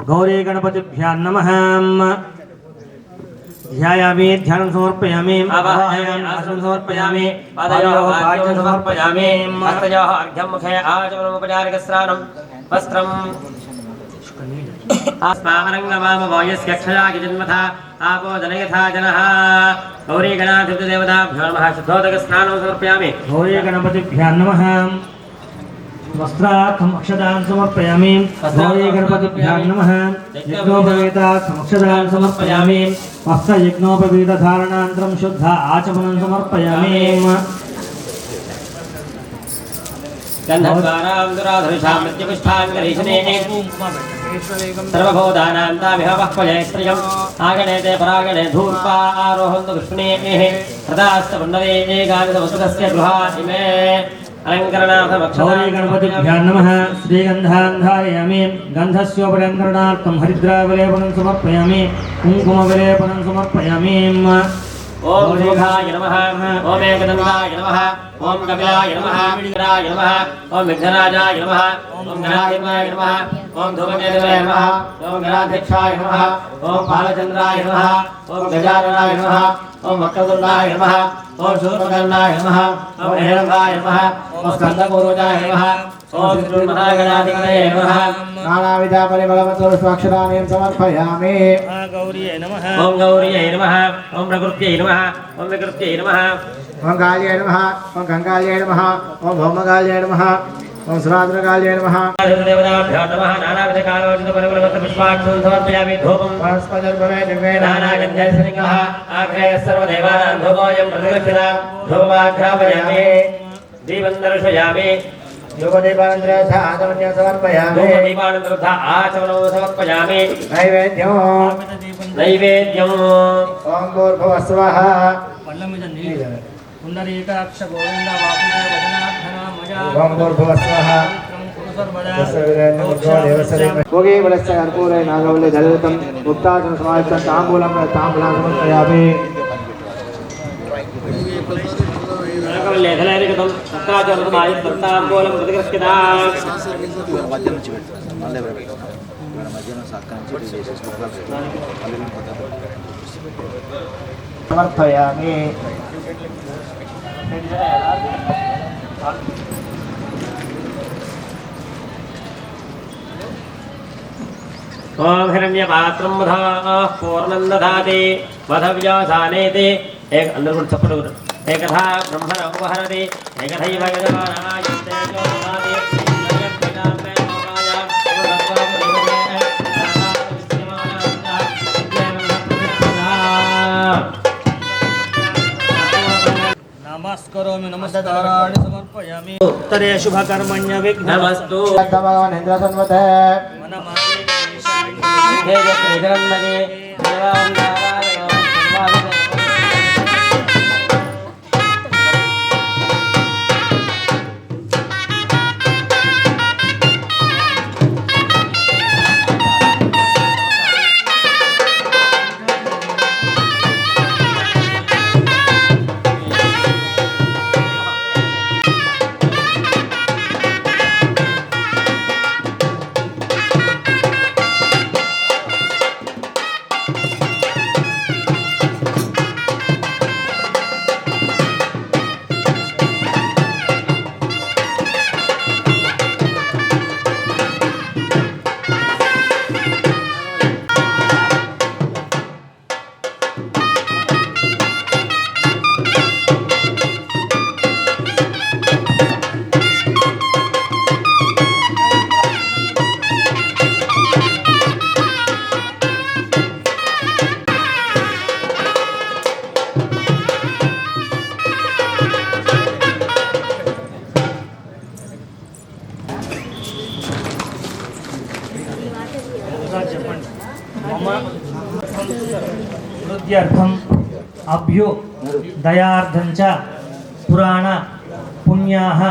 गौरी गणपतिभ्यां नमः। ध्यायामि, ध्यानं समर्पयामि, आसनं समर्पयामि, पादयोः पाद्यं समर्पयामि, हस्तयोः अर्घ्यं मुखे आचमनमुपचारिकस्नानं वस्त्रम् आस्मारङ्गमामवयस्यक्षयाय जन्मथा आपो जनयथा जनः। गौरी गणाधिपतिदेवताभ्यो नमः। शुद्धोदकस्नानं समर्पयामि। गौरी गणपतिभ्यां नमः। वस्त्रार्थम् अक्षतान् समर्पयामि। गौरी गणपतिभ्यां नमः। यज्ञोपवीतार्थम् अक्षतान् समर्पयामि। वस्त्रयज्ञोपवीतधारणानन्तरं शुद्ध आचमनं समर्पयामि। गन्धद्वारां दुराधुषां मृत्युपुष्पाङ्गरीशने सर्वभूतानां तामिह वह्वजयश्रियम् आगणेते परागणे धूर्पा आरोहन्तु कृष्णेः तदास्तपुण्डरे एकादशवसुतस्य गृहाणिमे गौरी गणपतिभ्यां नमः। श्रीगन्धान् धारयामि। गन्धस्योपलङ्करणार्थं हरिद्राविलेपनं समर्पयामि। कुङ्कुमविलेपनं समर्पयामि। ओम जोगाय नमः। ओम एकदन्ताय नमः। ओम कपिलाय नमः। वीराय नमः। ओम विघ्नराजाय नमः। ओम गणाधिपाय नमः। ओम धूमकेतवे नमः। ओम गणाध्यक्षाय नमः। ओम बालचन्द्राय नमः। ओम गजाननाय नमः। ओम वक्रतुण्डाय नमः। ओम शूर्पकर्णाय नमः। ओम हिरण्यकाय नमः। ओम स्कन्दपूर्वजाय नमः। ओम श्रीमहागणाधिपतये नमः। नानाविध परिमलमत्पुष्पाक्षराणि समर्पयामि। गौर्यै नमः। ओम गौर्यै नमः। ओम प्रकृत्यै नमः। ओम विकृत्यै नमः। ओम काल्यै नमः। ओम गङ्गायै नमः। ओम भौमकाल्यै नमः। ओम सुराद्रकाल्यै नमः। देवताभ्यो नमः। नानाविधकालोचितपरिमलमत्पुष्पाक्षराणि समर्पयामि। धूपं वनस्पतिर्भवे दिव्ये नानागन्धैस्संयुक्तः आग्रहे सर्वदेवानां धूपोऽयं प्रतिगृह्यतां धूपमाघ्रापयामि। दीपं दर्शयामि। धूपदीपानन्तरं आचमनं समर्पयामि। धूपदीपानन्तरं आचमनं समर्पयामि। नैवेद्यं नैवेद्यम् ओम भूर्भुवः स्वः पुण्डरीकाक्ष गोविन्द वासुदेव वदनार्धना ओम भूर्भुवः स्वः भोगे बलश्च कर्पूरे नागवल्ले जलयुतं मुक्ताचन समायुक्तं ताम्बूलं ताम्बूलं समर्पयामि। लेखलेखितं मुक्ताचन समायुक्तं ताम्बूलं प्रतिगृह्यताम्। समर्पयामि। ओम हिरण्यपात्रं दधाः पूर्णं दधाति वधव्यासानेति एक अंदर को चप्पल एकधा ब्रह्मण उपहरति एकधैव यजमानायस्ते जो दधाति जगत्पितां मे लोकाय नमस्करोमि नमस्काराणि समर्पयामि। उत्तरे शुभकर्मण्य विघ्नमस्तु। भगवान् इन्द्रसन्वते हे जगन्मगे देवां नारायणो इत्यर्थम् अभ्युदयार्थञ्च पुराण पुण्याः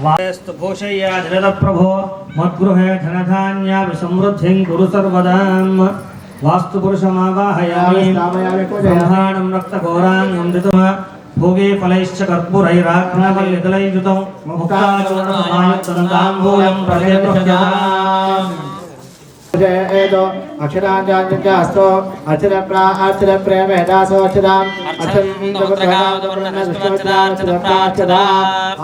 वास्तु घोषय्या जलप्रभो मद्गृहे धनधान्याभिसमृद्धिं कुरु सर्वदाम् वास्तुपुरुषमावाहयामि ब्रह्माणं रक्तघोराङ्गं ऋतुः भोगे फलैश्च कर्पूरैराग्नवल्लितलैर्युतं मुक्ताचूर्णसमायुक्तं ताम्बूलं प्रदेप्रभ्यताम् अक्षरांजास्तु अक्षर प्रेम दासो अक्षराम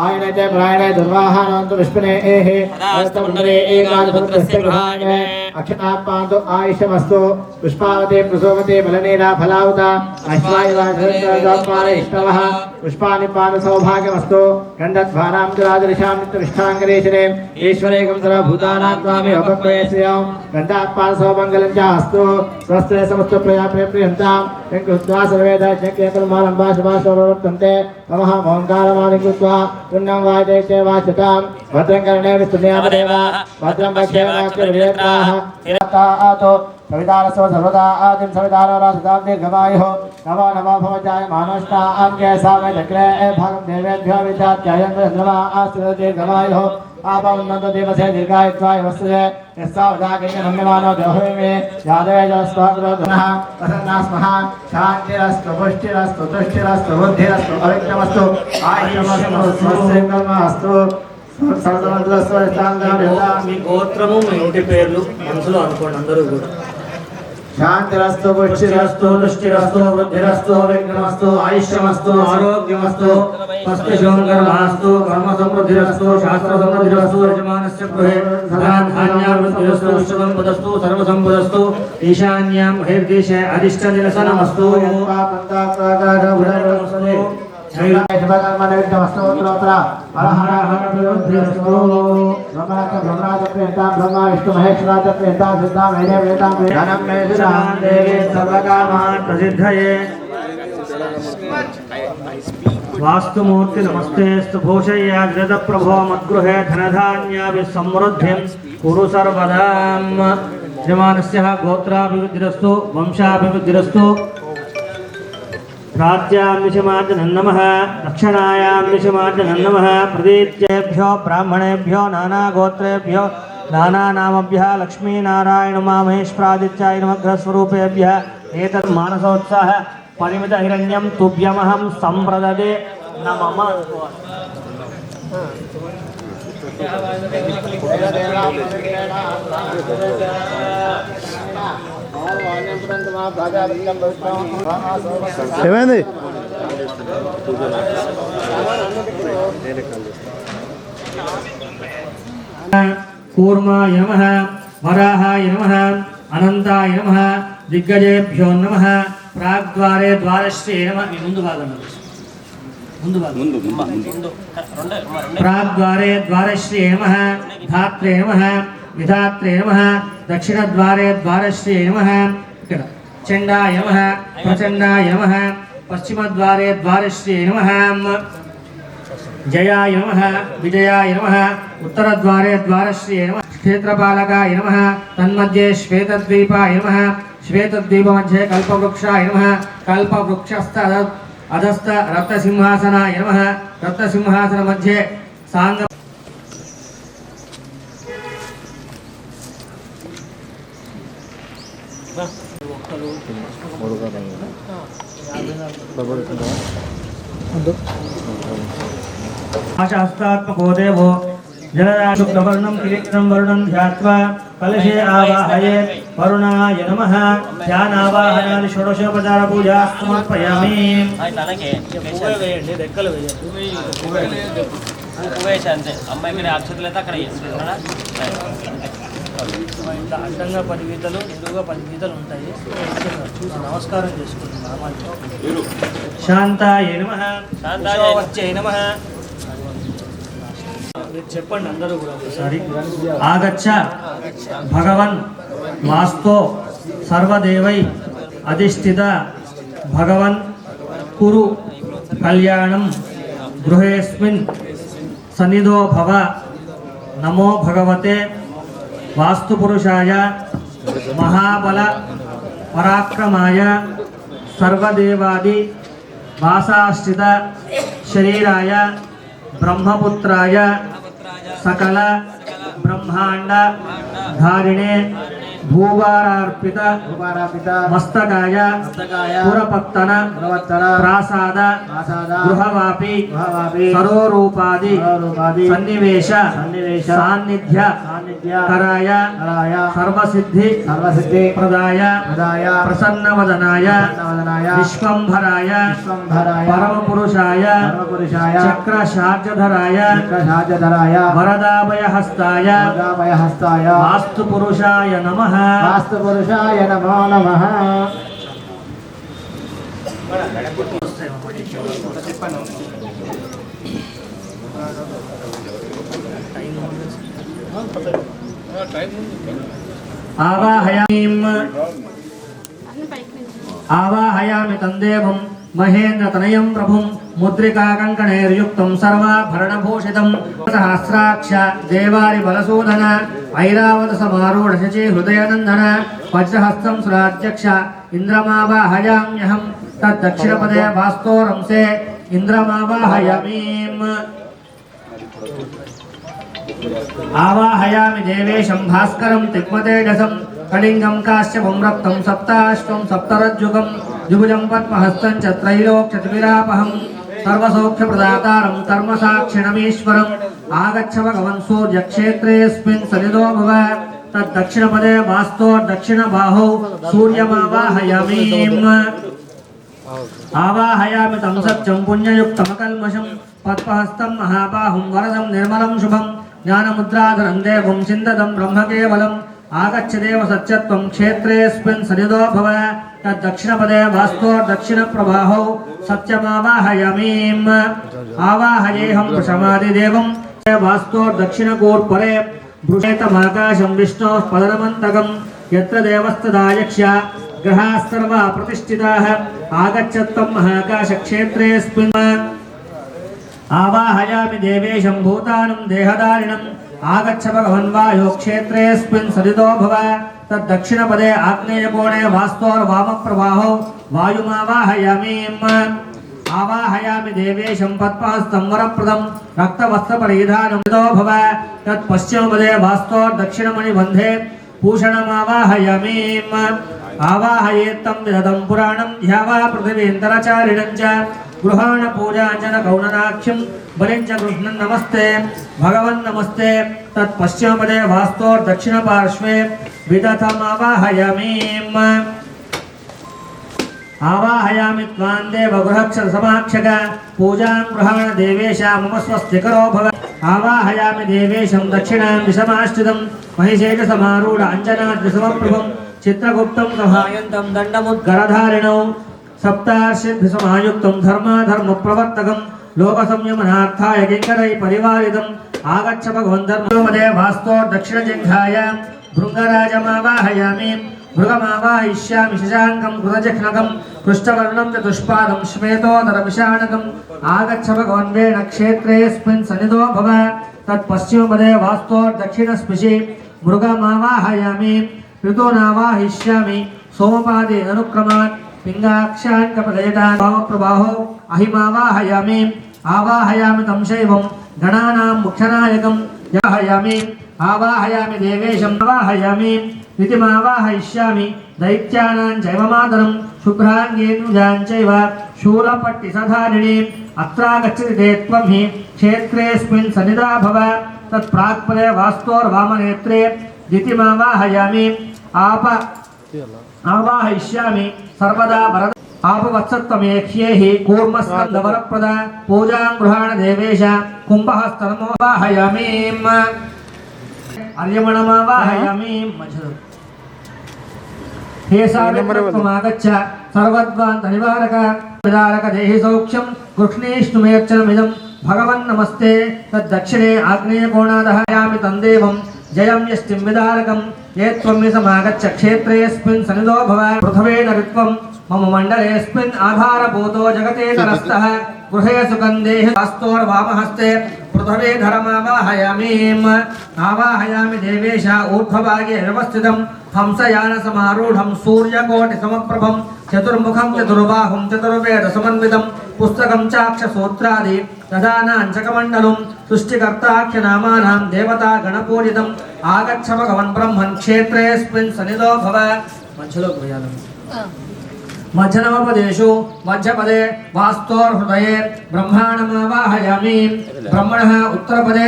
आयन च प्रायण दुर्वाहानंतु विष्णुने एहे अस्तमंडले एकादशपुत्रस्य गृहाणे अक्षरापांतो आयुषमस्तु पुष्पावते प्रसोमते बलनेना फलावता अश्वायुवाधरद्वारे इष्टवः पुष्पानि पान सौभाग्यमस्तु गन्धद्वारां दुरादृशां नित्यविष्ठाङ्गरेशने ईश्वरेकं सर्वभूतानां त्वामि अपक्वयस्यं गन्धात्पान सौमङ्गलं च अस्तु स्वस्ते समस्त प्रजा प्रियन्तां कृत्वा सर्वे दैत्यकेतुर्मारम्भा शुभाशोवर्तन्ते नमः ओंकारमादि कृत्वा पुण्यं वायते च वाचतां भद्रं कर्णे विस्तुन्यामदेव भद्रं पश्येमाक्षरवेदाः हिरतातो सवितारसो सर्वदा आदिं सविताररासदां दीर्घमायुः नमो नमो भवजाय मानष्टां कैसा में चक्रे भागं देवेभ्यो विद्यात्यायं चन्द्रमा आस्ते दीर्घमायुः आपावन्नतो देवसे दीर्घायुत्वाय वस्तुते यस्सावदाकैः नम्यमानो देहोमे यादवे जस्वाग्रोधनः प्रसन्नास्मः शान्तिरस्तु पुष्टिरस्तु तुष्टिरस्तु बुद्धिरस्तु अविघ्नमस्तु आयुष्यमस्तु स्वस्तिकर्मस्तु सर्वसमस्तु మీ గోత్రము మీ ఇంటి పేర్లు మనసులో అనుకోండి అందరూ కూడా शांतिरस्तु पुष्टिरस्तु तुष्टिरस्तु बुद्धिरस्तु विघ्नमस्तु आयुष्यमस्तु आरोग्यमस्तु स्वस्तिशोकर्मास्तु कर्मसमृद्धिरस्तु शास्त्रसमृद्धिरस्तु यजमानस्य गृहे धनाधान्याभिवृद्धिरस्तु विश्वसम्पदस्तु सर्वसम्पदस्तु ईशान्यां बहिर्देशे अधिष्ठनिरसनमस्तु वास्तुमूर्ति नमस्तेस्तु भूषय्याग्रद प्रभो मद्गृहे धनधान्याभिसमृद्धिं कुरु सर्वदाम् यजमानस्य गोत्राभिवृद्धिरस्तु वंशाभिवृद्धिरस्तु राज्यां निशमार्जनं नमः दक्षिणायां निशमार्जनं नमः प्रदीत्येभ्यो ब्राह्मणेभ्यो नानागोत्रेभ्यो नानानामभ्यः लक्ष्मीनारायणमामहेश्वरादित्याय नमग्रस्वरूपेभ्यः एतत् मानसोत्साह परिमितहिरण्यं तुभ्यमहं सम्प्रददे न मम ఏమైంది కూర్మాయ నమః వరాహాయ నమః అనంతాయ నమః దిగ్గజేభ్యో నమః ప్రాగ్ద్వారే ద్వారశ్రీ నమః ముందు భాగం प्राग्द्वारे द्वारश्री नमः धात्रे नमः विधात्रे नमः दक्षिणद्वारे द्वारश्री नमः चंडाय नमः प्रचंडाय नमः पश्चिमद्वारे द्वारश्री नमः जयाय नमः विजयाय नमः उत्तरद्वारे द्वारश्री नमः क्षेत्रपालकाय नमः तन्मध्ये श्वेतद्वीपाय नमः श्वेतद्वीपमध्ये कल्पवृक्षाय नमः कल्पवृक्षस्थ अधस्थ रत्नसिंहासनाय नमः रत्नसिंहासन मध्ये सांग आशास्तात्मको देवो जलराशुक्लवर्णं किरीटं वर्णं ध्यात्वा कलशे आवाहये वरुणाय नमः ध्यानावाहनानि षोडशोपचार पूजा समर्पयामि అడ్డంగా 10 గీతలు నిలువుగా 10 గీతలు ఉంటాయి చూసి నమస్కారం చేసుకోండి శాంతాయ నమః శాంతాయ నమః చెప్పండి అందరూ కూడా ఒకసారి ఆగచ్చ భగవన్ వాస్తో సర్వదేవై అధిష్ఠిత భగవన్ కురు కళ్యాణం గృహేస్మిన్ సన్నిధో భవ నమో భగవతే వాస్తుపురుషాయ మహాబల పరాక్రమాయ सर्वदेवादि वासाश्रित शरीराय ब्रह्मपुत्राय सकल ब्रह्मांड धारिणे भूभारार्पित मस्तकाय पुरपत्तन प्रासाद गृहवापी सरोरूपादि सन्निवेश सान्निध्य कराय सर्वसिद्धि प्रदाय प्रसन्नवदनाय विश्वंभराय परमपुरुषाय चक्रशार्जधराय वरदाभयहस्ताय वास्तुपुरुषाय नमः। वास्तुपुरुषाय नमो नमः। आवाहयामि तन्देवं महेन्द्रतनयं प्रभुं मुद्रिका कंकणैर्युक्तं सर्वाभरणभूषितं सहस्राक्ष देवारिबलसूदन ऐरावत समारूढ शची हृदयनन्दन वज्रहस्तं सुराध्यक्ष इन्द्रमावाहयाम्यहं तद्दक्षिणपदे वास्तोरंसे इन्द्रमावाहयामीम्। आवाहयामि देवेशं भास्करं तिग्मतेजसं कलिंगं काश्यपं रक्तं सप्ताश्वं सप्तरज्जुगं द्विभुजं पद्महस्तं च त्रैलोक्यतिविरापहं सर्वसौख्यप्रदातारं कर्मसाक्षिणमीश्वरम् आगच्छ भगवन् सूर्यक्षेत्रेऽस्मिन् सनिधो भव तद्दक्षिणपदे वास्तोर्दक्षिणबाहौ सूर्यमावाहयामीम्। आवाहयामि तं सत्यं पुण्ययुक्तमकल्मषं पद्महस्तं महाबाहुं वरदं निर्मलं शुभं ज्ञानमुद्राधरं देवं चिन्ततं ब्रह्मकेवलम् आगच्छ देव सत्यत्वं क्षेत्रेऽस्मिन् सनिधो भव तद्दक्षिणपदे वास्तोर्दक्षिणप्रबाहौ सत्यमावाहयामीम्। आवाहयेऽहं प्रशमादिदेवं वास्तोर्दक्षिणकूर्परे भृषेतमाकाशं विष्णोः पदनमन्तकं यत्र देवस्तदा यक्ष ग्रहाः सर्वा प्रतिष्ठिताः आगच्छत्वं महाकाशक्षेत्रेऽस्मिन्। आवाहयामि देवेशं भूतानं देहधारिणम् आगच्छ भगवन् वायुक्षेत्रेऽस्मिन् सदितो भव तद्दक्षिणपदे आग्नेयकोणे वास्तोर्वामप्रबाहौ वायुमावाहयामीम्। आवाहयामि देवेशं पद्महस्तं वरप्रदं रक्तवस्त्रपरिधानं सदितो भव तत्पश्चिमपदे वास्तोर्दक्षिणमणिबन्धे भूषणमावाहयामीम्। आवाहयेत्तं विदधं पुराणं ध्यावा पृथिवीन्तरचारिणं च गृहाण पूजाञ्जन गौणनाख्यं बलिं च गृह्णन् नमस्ते भगवन् नमस्ते तत्पश्चिमपदे वास्तोर्दक्षिणपार्श्वे विदधमावाहयामीम्। आवाहयामि त्वां देवगृहक्षरसमाक्षक पूजां गृहाण देवेश मम स्वस्तिकरो भव। आवाहयामि देवेशं दक्षिणां दिशमाश्रितं महिषेकसमारूढ अञ्जनाद्रिसमप्रभं चित्रगुप्तं सहायन्तं दण्डमुद्गरधारिणौ सप्तार्षिद्भिसमायुक्तं धर्माधर्मप्रवर्तकं लोकसंयमनार्थाय किङ्करैः परिवारितम् आगच्छ भगवन् धर्मपदे वास्तोर्दक्षिणजिह्वाय भृङ्गराजमावाहयामि। भृगमावाहयिष्यामि शशाङ्कं कृतजिह्नकं पृष्ठवर्णं चतुष्पादं श्वेतोदरविषाणकम् आगच्छ भगवन् वेणक्षेत्रेऽस्मिन् सन्निधो भव तत्पश्चिमपदे वास्तोर्दक्षिणस्पृशि मृगमावाहयामि। ऋतूनावाहयिष्यामि सोमपादे अनुक्रमात् पिङ्गाक्षाङ्कप्रदयतान् वामप्रबाहो अहिमावाहयामि। आवाहयामि तं शैवं गणानां मुख्यनायकं याहयामि। आवाहयामि देवेशं आवाहयामि ऋतिमावाहयिष्यामि दैत्यानां चैवमातरं शुभ्राङ्गेन्दुजां चैव शूलपट्टिसधारिणीम् अत्रागच्छति ते त्वं हि क्षेत्रेऽस्मिन् सन्निधा भव तत्प्राक्पदे वास्तोर्वामनेत्रे ऋतिमावाहयामि। आवाहयिष्यामि सर्वदा वरद आपवत्सत्वमेह्येहि कूर्मस्कन्दवरप्रद पूजां गृहाण देवेश कुम्भहस्तनमोवाहयामि। अर्यमणमावाहयामि। हे सावित्रमागच्छ सर्वद्वान्तनिवारक विदारक देहि सौख्यं कृष्णेष्णुमेर्चनमिदं भगवन् नमस्ते तद्दक्षिणे आग्नेयकोणादहयामि तन्देवं जयं यष्टिं विदारकं ये त्वं समागच्छ क्षेत्रेऽस्मिन् सनिधो भव पृथ्वेन ऋत्वं मम मण्डलेऽस्मिन् आधारभूतो जगतेतरस्थः गृहे सुगन्धेः हस्तोर्वामहस्ते पृथ्वी धरमावाहयामीम् आवाहयामि देवेश ऊर्ध्वभागे व्यवस्थितं हंसयानसमारूढं सूर्यकोटिसमप्रभं चतुर्मुखं चतुर्बाहुं चतुर्वेदसमन्वितं पुस्तकं चाक्षसूत्रादि ददानाञ्चकमण्डलं सृष्टिकर्ताख्यनामानां देवता गणपूजितम् आगच्छ भगवन् ब्रह्मन् क्षेत्रेऽस्मिन् सन्निधो भव मध्यनमपदेषु मध्यपदे वास्तोर्हृदये ब्रह्माणमावाहयामि ब्रह्मणः उत्तरपदे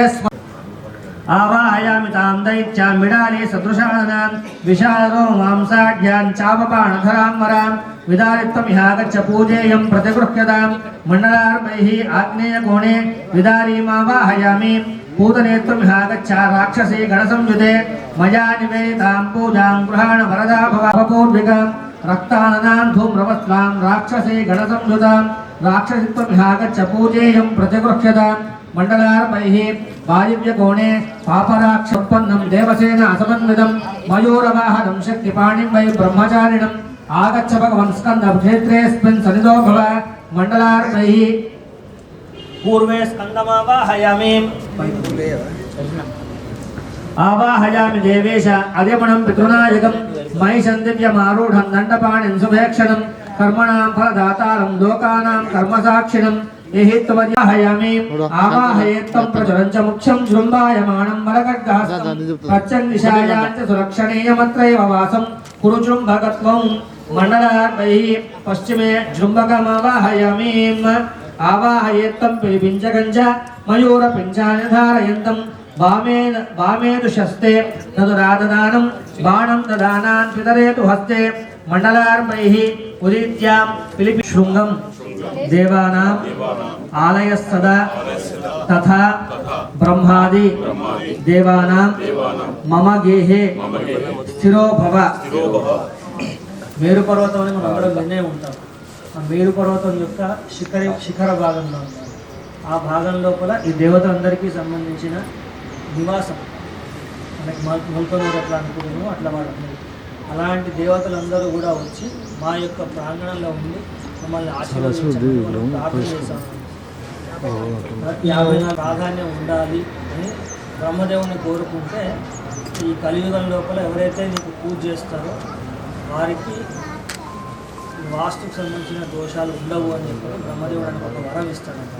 आवाहयामि तां दैत्यां बिडाली सदृशानां विशालो मांसाढ्यां चापपाणधरां वरां विदारित्वमिहागच्छ पूजेयं प्रतिगृह्यतां मण्डलार्मैः आग्नेयकोणे विदारीमावाहयामि पूतनेत्रमिहागच्छ राक्षसी गणसंयुते मया निवेदितां पूजां गृहाण वरदा भवपूर्विकां रक्ताननां धूम्रवस्त्रां राक्षसी गणसंयुतां राक्षसित्वमिहागच्छ पूजेयं प्रतिगृह्यतां मण्डलार्मैः वायव्यकोणे पापराक्षोत्पन्नं देवसेना समन्वितं मयूरवाहनं शक्तिपाणिं वै ब्रह्मचारिणम् आगच्छ भगवन् स्कन्दक्षेत्रेऽस्मिन् सन्निधो भव मण्डलार्मैः पूर्वे स्कन्दमावाहयामि आवाहयामि देवेश अदिमणं पितृनायकं महिषं दिव्यमारूढं दण्डपाणिं सुभेक्षणं कर्मणां फलदातारं लोकानां कर्मसाक्षिणं एहित्ववर्याहयामि आवाहयेत्तं प्रचुरं च मुख्यं जृम्भायमाणं वरखड्गहस्तं प्रत्यङ्गिशायां च सुरक्षणीयमत्रैव वासं कुरु जृम्भकत्वं मण्डलार्मैः पश्चिमे जृम्भकमावाहयामि आवाहयेत्तं पिलिपिञ्चकं च मयूरपिञ्चानि धारयन्तं वामेदुशस्ते तदुराददानं बाणं ददानान् पितरेतु हस्ते मण्डलार्मैः उदीत्यां पिलिपिशृङ्गं देवानाम् आलयः सदा तथा ब्रह्मादि देवानां मम गेहे स्थिरो भव మేరు పర్వతం అని మనం అందరం వినే ఉంటాం. ఆ మేరు పర్వతం యొక్క శిఖర భాగంలో ఆ భాగం లోపల ఈ దేవతలందరికీ సంబంధించిన నివాసం మనకి మొలకనూరు ఎట్లా అనుకున్నామో అట్లా వాడుతుంది. అలాంటి దేవతలందరూ కూడా వచ్చి మా యొక్క ప్రాంగణంలో ఉండి మమ్మల్ని ఆశీర్వదించడం ప్రార్థన చేశాము. ప్రాధాన్యం ఉండాలి అని బ్రహ్మదేవుని కోరుకుంటే ఈ కలియుగం లోపల ఎవరైతే నీకు పూజ చేస్తారో వారికి వాస్తుకు సంబంధించిన దోషాలు ఉండవు అని చెప్పి బ్రహ్మదేవుడు అని ఒక వరం ఇస్తాడంట.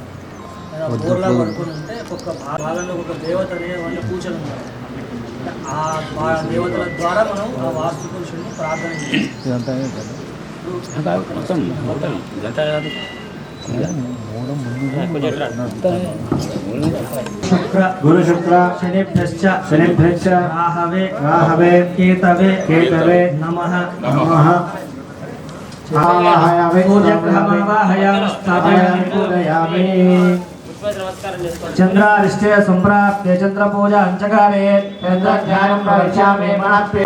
బోర్లా పడుకొని ఉంటే ఒక్కొక్క భాగంలో ఒక దేవత అనే వాళ్ళ పూజలు ఉంటాయి. ఆ దేవతల ద్వారా మనం ఆ వాస్తు పురుషుడిని ప్రార్థన గురు శుక్ర శనిభ్యశ్చ రాహవే కేతవే నమః ఆవాహయామి పూజగ్రహమావాహయామి స్థాపయామి పూజయామి చంద్రారిష్టే సంప్రాప్తే చంద్రపూజ అంచకారే చంద్రజ్ఞానం ప్రవేశామి మనఃప్రియ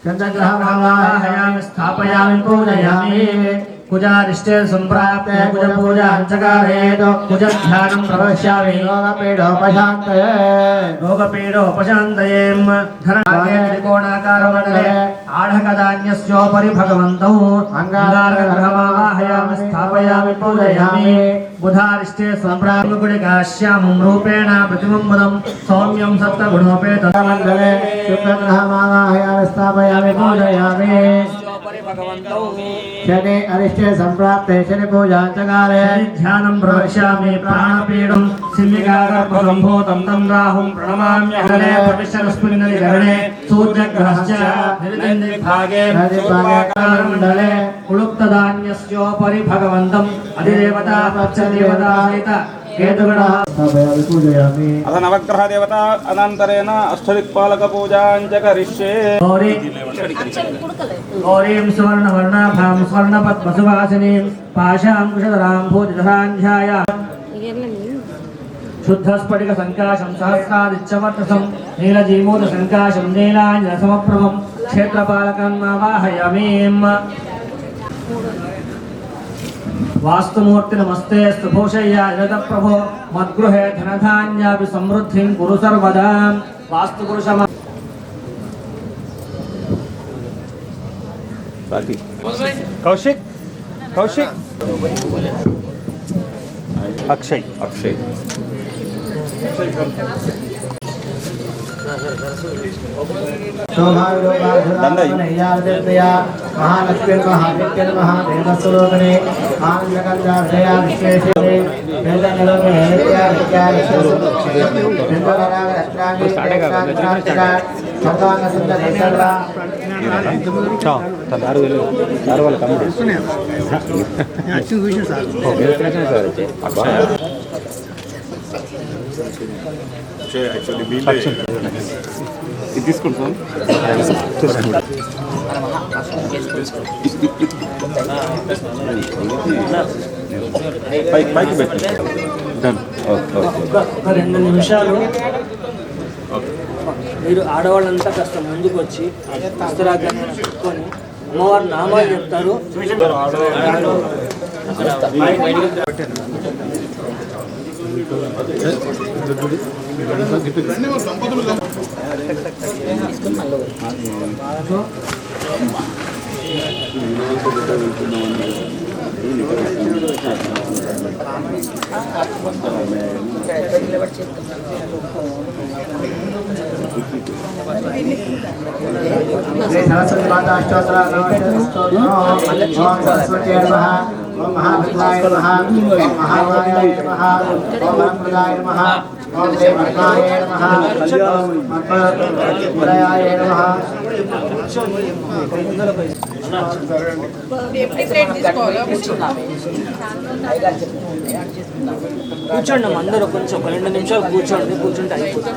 చంద్రగ్రహమావాహయామి స్థాపయామి పూజయామి కుజారిష్టే సంప్రాప్తే కుజ పూజ అంచకారేతో కుజ ధ్యానం ప్రవేశామి రోగపీడోపశాంతయే ధనాగే త్రికోణాకారమండలే ఆఢకధాన్యస్యోపరి భగవంతౌ అంగారగ్రహమావాహయామి స్థాపయామి పూజయామి బుధారిష్టే సంప్రాప్తే గుడికాశ్యామం రూపేణ ప్రతిబింబదం సౌమ్యం సప్తగుణోపేతం మండలే శుక్రగ్రహమావాహయామి స్థాపయామి పూజయామి శని అరిష్టే సంప్రాప్తే శని పూజాంచకారే ధ్యానం ప్రవేశామి ప్రాణపీడం సింహికాగర్భసంభూతం తం రాహుం ప్రణమామ్యహరే ప్రవిశరస్మిన్ గరణే సూర్యగ్రహశ్చ నిర్దిగ్భాగే మండలే ఉళుక్తధాన్యస్యోపరి భగవంతం అధిదేవతా పచ్చదేవతా సహిత పూజయామి అథ నవగ్రహ దేవత అనంతరేణ అష్టదిక్పాలక పూజాంచ కరిష్యే గౌరీం సువర్ణవర్ణాభాం స్వర్ణపద్మసువాసినీం పాశాం కుశధరాం భూతిధరాంధ్యాయ శుద్ధస్ఫటిక సంకాశం సహస్రాదిచ్చవర్తసం నీలజీమూత సంకాశం నీలాంజన సమప్రభం క్షేత్రపాలకన్మావాహయామి వాస్తుమూర్తి నమస్తే స్తుభూషయ్యా జగత ప్రభో మద్గృహే ధనధాన్యాభి సమృద్ధిం కురు సర్వదా వాస్తు పురుషమ కౌశిక్ కౌశిక్ అక్షయ్ महालक्ष्मी महाविद्य महादेवस्वरूपिणे आनंदकंदाभया विश्वेश्वरे ఇది తీసుకుంటాం పైకి పెట్టి డన్. ఒక 2 నిమిషాలు మీరు ఆడవాళ్ళంతా కాస్త ముందుకు వచ్చి హస్తరాజ్యాన్ని పెట్టుకొని అమ్మవారి నామాలు చెప్తారు. सरस्वती माता अष्टोत्तर सरस्वती नमः ओम महाभद्राय नमः ओम महामायाय नमः ओम वरप्रदाय नमः ओम देवनाय नमः ओम मन्त्रप्रदाय नमः కూర్చోండి అమ్మ, అందరూ కొంచెం 2 నిమిషాలు కూర్చోండి. కూర్చుంటే అయిపోతుంది.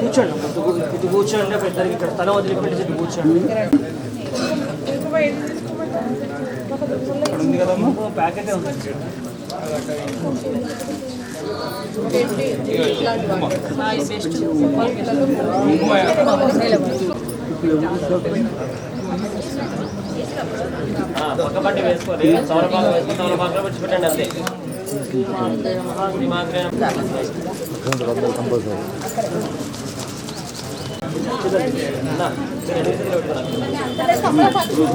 కూర్చోండి ఇటు కూర్చోండి. పెద్దరికి ఇక్కడ తల వదిలిపెట్టేసి ఇటు కూర్చోండి. ప్యాకెటే ఉంది. పక్క పట్టి వేసుకొని సౌరభాగం వేసుకొని సౌరభాగంలో విడిచిపెట్టండి అంతే.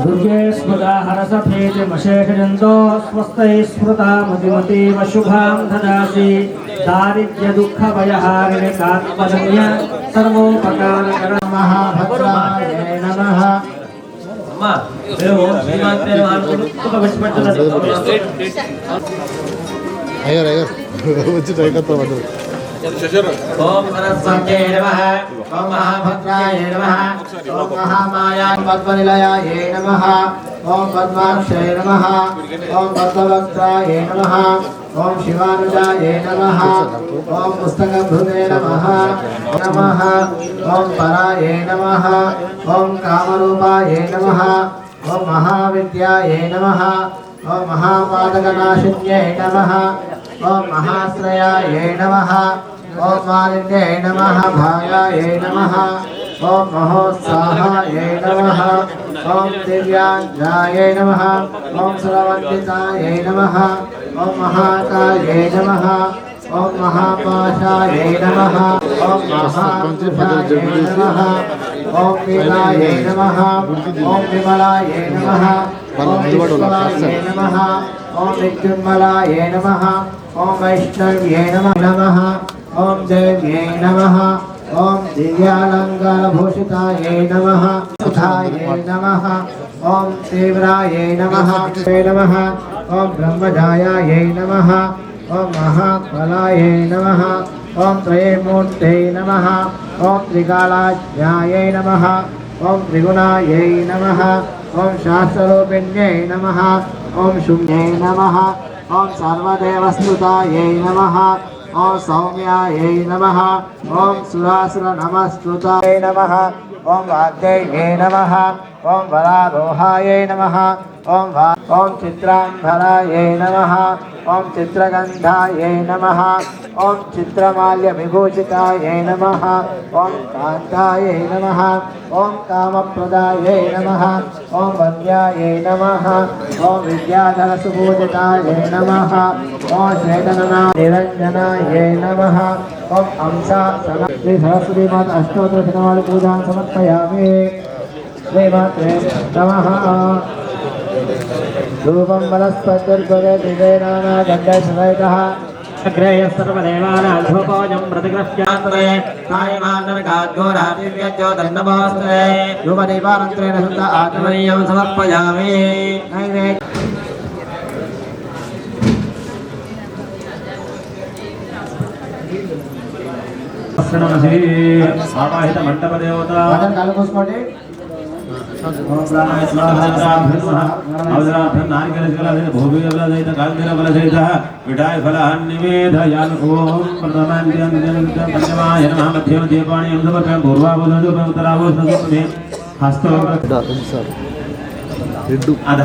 दुर्गे स्मृता हरसफेतिमशेषजन्तो स्वस्तैः स्मृता मतिमतीव शुभां ददासि दारिद्र्यदुःखभयहारिणि कात्मजन्य सर्वोपकारकरण महाभद्राय नमः అమ్మా మీరు శ్రీమాత్రే నమః విడిచిపెట్టండి. అయ్యారు వచ్చి టైకత్వం అందరూ ओम सरस्वत्यै नमः ओम महाभद्राय नमः ओम महामायाय पद्मनिलयाय नमः ओम पद्माक्षय नमः ओम पद्मवक्त्राय नमः ओम शिवानुजाय नमः ओम पुस्तकभृते नमः नमः ओम पराय नमः ओम कामरूपाय नमः ओम महाविद्याय नमः ओम महापादकनाशिन्यै नमः ओम महाश्रयाय नमः ओम मालिन्ये नमः भायाय नमः ओम महोत्साहाय नमः ओम दिव्यांगाय नमः ओम सुरवन्दिताय नमः ओम महाकाय नमः ओम महापाशाय नमः ओम महापुरुषाय नमः ओम वीराय नमः ओम विमलाय नमः ओम विश्वाय नमः ओम विद्युन्मलाय नमः ओम वैष्णव्ये नमः ओम देव्ये नमः ओम दिव्यालङ्कारभूषितायै नमः सुधायै नमः ओम तीव्राय नमः नमः ओम ब्रह्मजायायै नमः ओम महाफलाय नमः ओम त्रयमूर्तये नमः ओम त्रिकालाज्ञायै नमः ओम त्रिगुणायै नमः ओम शास्त्ररूपिण्यै नमः ओम शून्यै नमः ओम सर्वदेवस्तुतायै नमः ओम सौम्यायै नमः ओम सुरासुरनमस्तुतायै नमः ओम वाग्देव्यै नमः ఓం వరారోహాయై నమః ఓం చిత్రాంబరాయై నమః ఓం చిత్రగంధాయై నమః ఓం చిత్రమాల్య విభూషితాయై నమః ఓం కాంతాయై నమః ఓం కామప్రదాయై నమః ఓం వద్యాయై నమః ఓం విద్యాధర సుభూషితాయై నమః ఓం శ్వేతననా నిరంజనాయై నమః ఓం అంసా శ్రీ సరస్వతీ మాత అష్టోత్తర శతమాల పూజాం సమర్పయామి. శ్రీమాత్రే నమః. ధూపం వనస్పతిర్భవేనానా గంధైః అగ్రేయ సర్వదేవానాం ధూపోజం ప్రతిగృహ్యాత్రే కాయమానరకాద్ఘోరాదివ్యజ్జో ధన్నమోస్తే ధూపదీపానంతరేణ శుద్ధ ఆత్మనీయం సమర్పయామి. నైవేద్యం ఆవాహిత మండప దేవత కళ్ళు మూసుకోండి. విడాయ ఫలాన్నివేదయాను ఓం ప్రథమాయ నమః మధ్యమ దీపాణి పూర్వాభూతరాభూషణే హస్తో అధ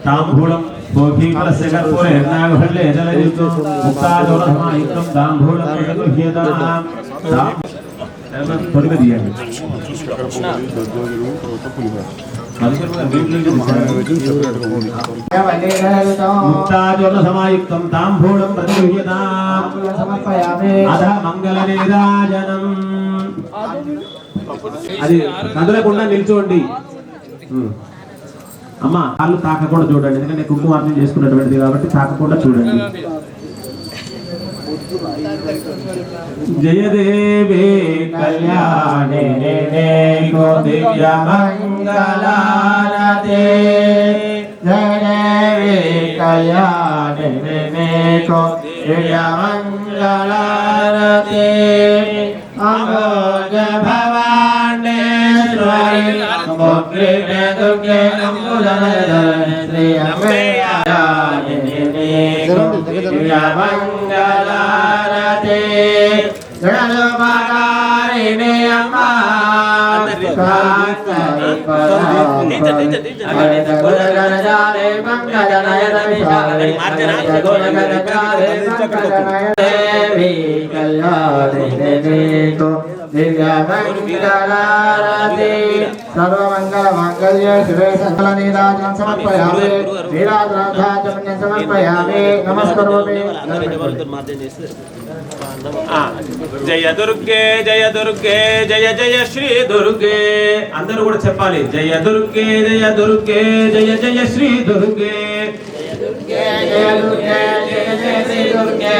తాంబూలం భోగీఫలస్య కర్పూరే నాగఫలే జలయుక్తో ముక్తాదోరసమాయుక్తం తాంబూలం ప్రతిగృహ్యతాం. త్వరగా తీయండి. ముక్తాదోరసమాయుక్తం తాంబూలం ప్రతిగృహ్యతాం. అధ మంగళ నీరాజనం. అది కదలకుండా నిల్చోండి. అమ్మ కాళ్ళు తాకకుండా చూడండి, ఎందుకంటే కుంకుమార్చన చేసుకున్నటువంటిది కాబట్టి తాకకుండా చూడండి. జయదేవి కళ్యాణి దివ్య మంగళారతే. జయదేవి కళ్యాణి దివ్య మంగళారతే. అమోఘ భవాండేశ్వరి ముగ్రిమే దుర్గే అంబుధనధరణి శ్రీ దివ్య మంగళారతే. జగదుపకారిణి అమ్మా దేవి కళ్యాణి దివ్య మంగళారతి. సర్వమంగళ మాంగళ్యే శివే సకల నీరాజనం సమర్పయామి. నీరాజనాథాచమన్యం సమర్పయామి. నమస్కరోమి. జయ దుర్గే జయ దుర్గే జయ జయ శ్రీ దుర్గే. అందరూ కూడా చెప్పాలి. జయ దుర్గే జయ దుర్గే జయ జయ శ్రీ దుర్గే. జయ దుర్గే జయ జయ శ్రీ దుర్గే.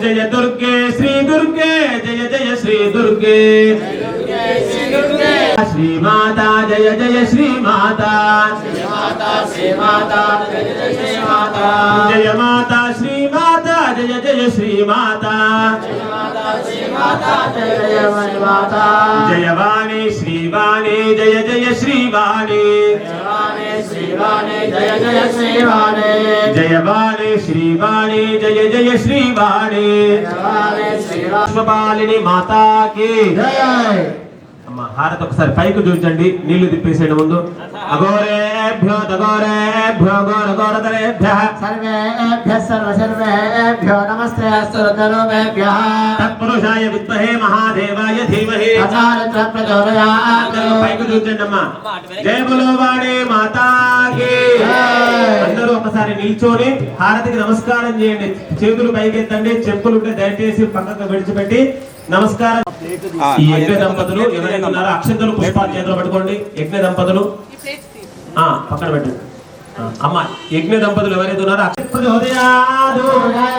జయ దుర్గే శ్రీ దుర్గే జయ జయ శ్రీ దుర్గే. శ్రీమాతా జయ జయ శ్రీమాతా. శ్రీమాతా జయ జయ శ్రీమాతా. జయ మాతా శ్రీమాతా జయ జయ శ్రీమాతా. జయవాణి శ్రీవాణి జయ జయ శ్రీవాణి. జయ జయ శ్రీవాణి. జయవాణి శ్రీవాణి జయ జయ శ్రీవాణి. పుష్పపాలిని మాతాకి అమ్మ. హారతి ఒకసారి పైకి చూపించండి, నీళ్లు తిప్పేసేయండి ముందు. అఘోరేభ్యో తఘోరేభ్యో ఘోరఘోరతరేభ్యః సర్వేభ్యః సర్వసర్వేభ్యో నమస్తే అస్తు రుద్రరూపేభ్యః. తత్పురుషాయ విద్మహే మహాదేవాయ ధీమహి తథారుద్ర ప్రచోదయాత్. పైకి చూపించండి అమ్మా. జయ బలో వాణి మాతాకి. అందరూ ఒకసారి నిల్చొని హారతికి నమస్కారం చేయండి. చేతులు పైకెత్తండి. చెప్పులు ఉంటే దయచేసి పక్కకు విడిచిపెట్టి నమస్కారం. ఈ యజ్ఞ దంపతులు ఎవరైనా ఉన్నారో అక్షంతలు పుష్పాలు చేతిలో పట్టుకోండి. యజ్ఞ దంపతులు పక్కన పెట్టండి. అమ్మ యజ్ఞ దంపతులు ఎవరైతే ఉన్నారో ప్రచోదయాదు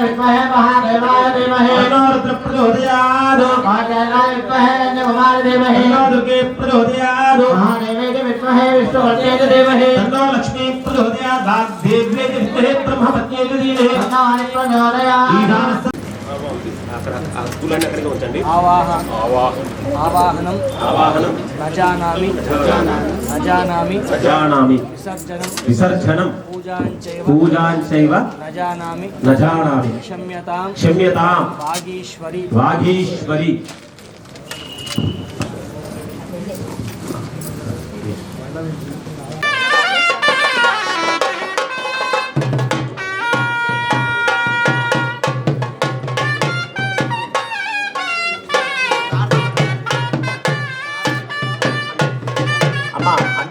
విద్మహే మహాదేవాయ ధీమహి. రుద్ర ప్రచోదయాదు కాళ్యాయ విద్మహే కుమార ధీమహి. దుర్గే ప్రచోదయాదు మహాదేవేతి విద్మహే విష్ణువర్ధేతి ధీమహి. తన్నో లక్ష్మీ ప్రచోదయాత్. వాగ్దేవ్యే విద్మహే బ్రహ్మపత్యేతి ధీమహి. తన్నో హరి ప్రచోదయాత్. ఆవాహనం ఆవాహనం నజానామి నజానామి నజానామి విసర్జనం విసర్జనం పూజాంచైవ పూజాంచైవ నజానామి నజానామి క్షమ్యతాం క్షమ్యతాం వాగీశ్వరి వాగీశ్వరి.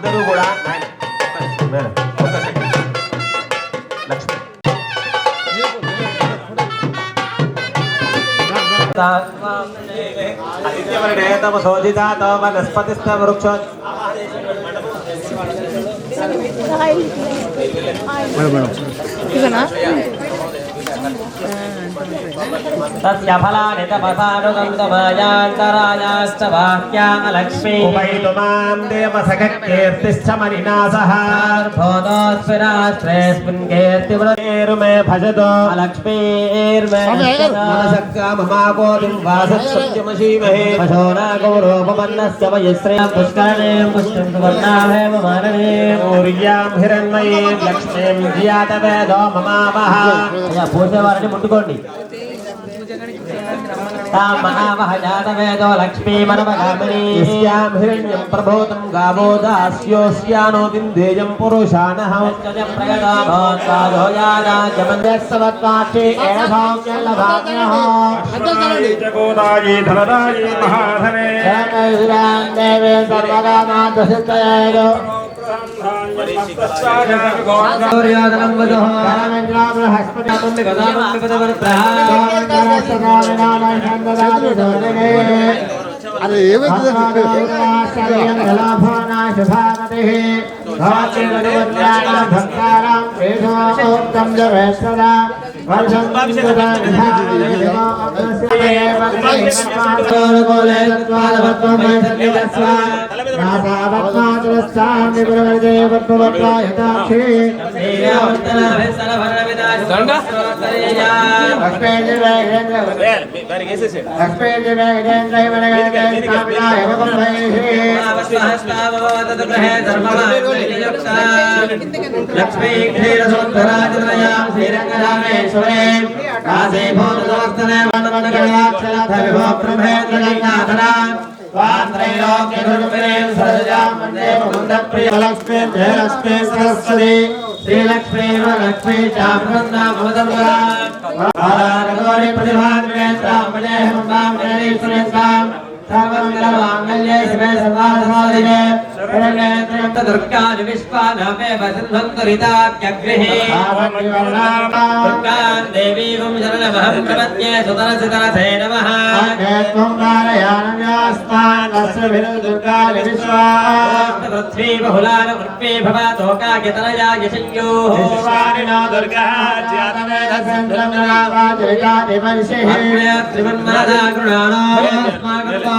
అందరూ కూడా లక్ష్మి ఆదిత్యవర్ణే తమ శోధితా తమ వనస్పతిస్థ వృక్ష तस्य फलानि तपसानुगन्धमायान्तरायाश्च वाक्या लक्ष्मी उपैतुमां देवसखकीर्तिश्च मणिनासः भोदोस्मिराश्रेऽस्मिन् कीर्तिवृतेर्मे भजतो लक्ष्मीर्मे मनसक्का ममाकोटिं वासत्सत्यमशीमहे पशोनागौरोपमन्नस्य वयश्रेयं पुष्करणीं पुष्टिं सुवर्णाहेम माननीं ऊर्यां हिरण्मयीं लक्ष्मीं धियातवेदो ममावः पूजेवारिని ముట్టుకోండి महावह जातवेदो लक्ष्मी मनमगामिनी यस्यां हिरण्यं प्रभूतं गावो दास्योऽस्यानो विन्देयं पुरुषाणः प्रगता भवत्पादो यादाज्यमन्यस्सवत्वाक्षी एण सौम्यल्लभाम्यः गोदायी धनदायी महाधने जयमेश्वरां देवे सर्वकामार्थसिद्धये सूर्योदनं वधुः అరే ఏమైంది लक्ष्मी क्षीरसोद्धराजनयां श्रीरङ्गरामेश्वरे काशीभूतसमस्तने वन्दनगणाक्षराधविभो ब्रह्मेन्द्रगङ्गाधरा स्वात्रैलोक्यगुरुपरे सरजां वन्दे मुकुन्दप्रिय लक्ष्मी जयलक्ष्मी सरस्वती श्रीलक्ष्मी वरलक्ष्मी चामुण्डा ममदम्बरा आराधगौरी प्रतिभाद्रेन्द्रां वदेहं वां गणेश्वरेन्द्रां सर्वमङ्गलमाङ्गल्ये शिवे सर्वार्थसाधिके शरण्ये दुर्गानि विश्वानामे वसन्धन्तुरिताख्यग्निः दुर्गां देवीं शरणमहं प्रपद्ये सुतरसितरसे नमः पृथ्वी बहुलान पृथ्वी भवतोकाग्यतनयाय संयोः विश्वानिनो दुर्गः त्रिवन्मनदा गृणाणो अस्माकं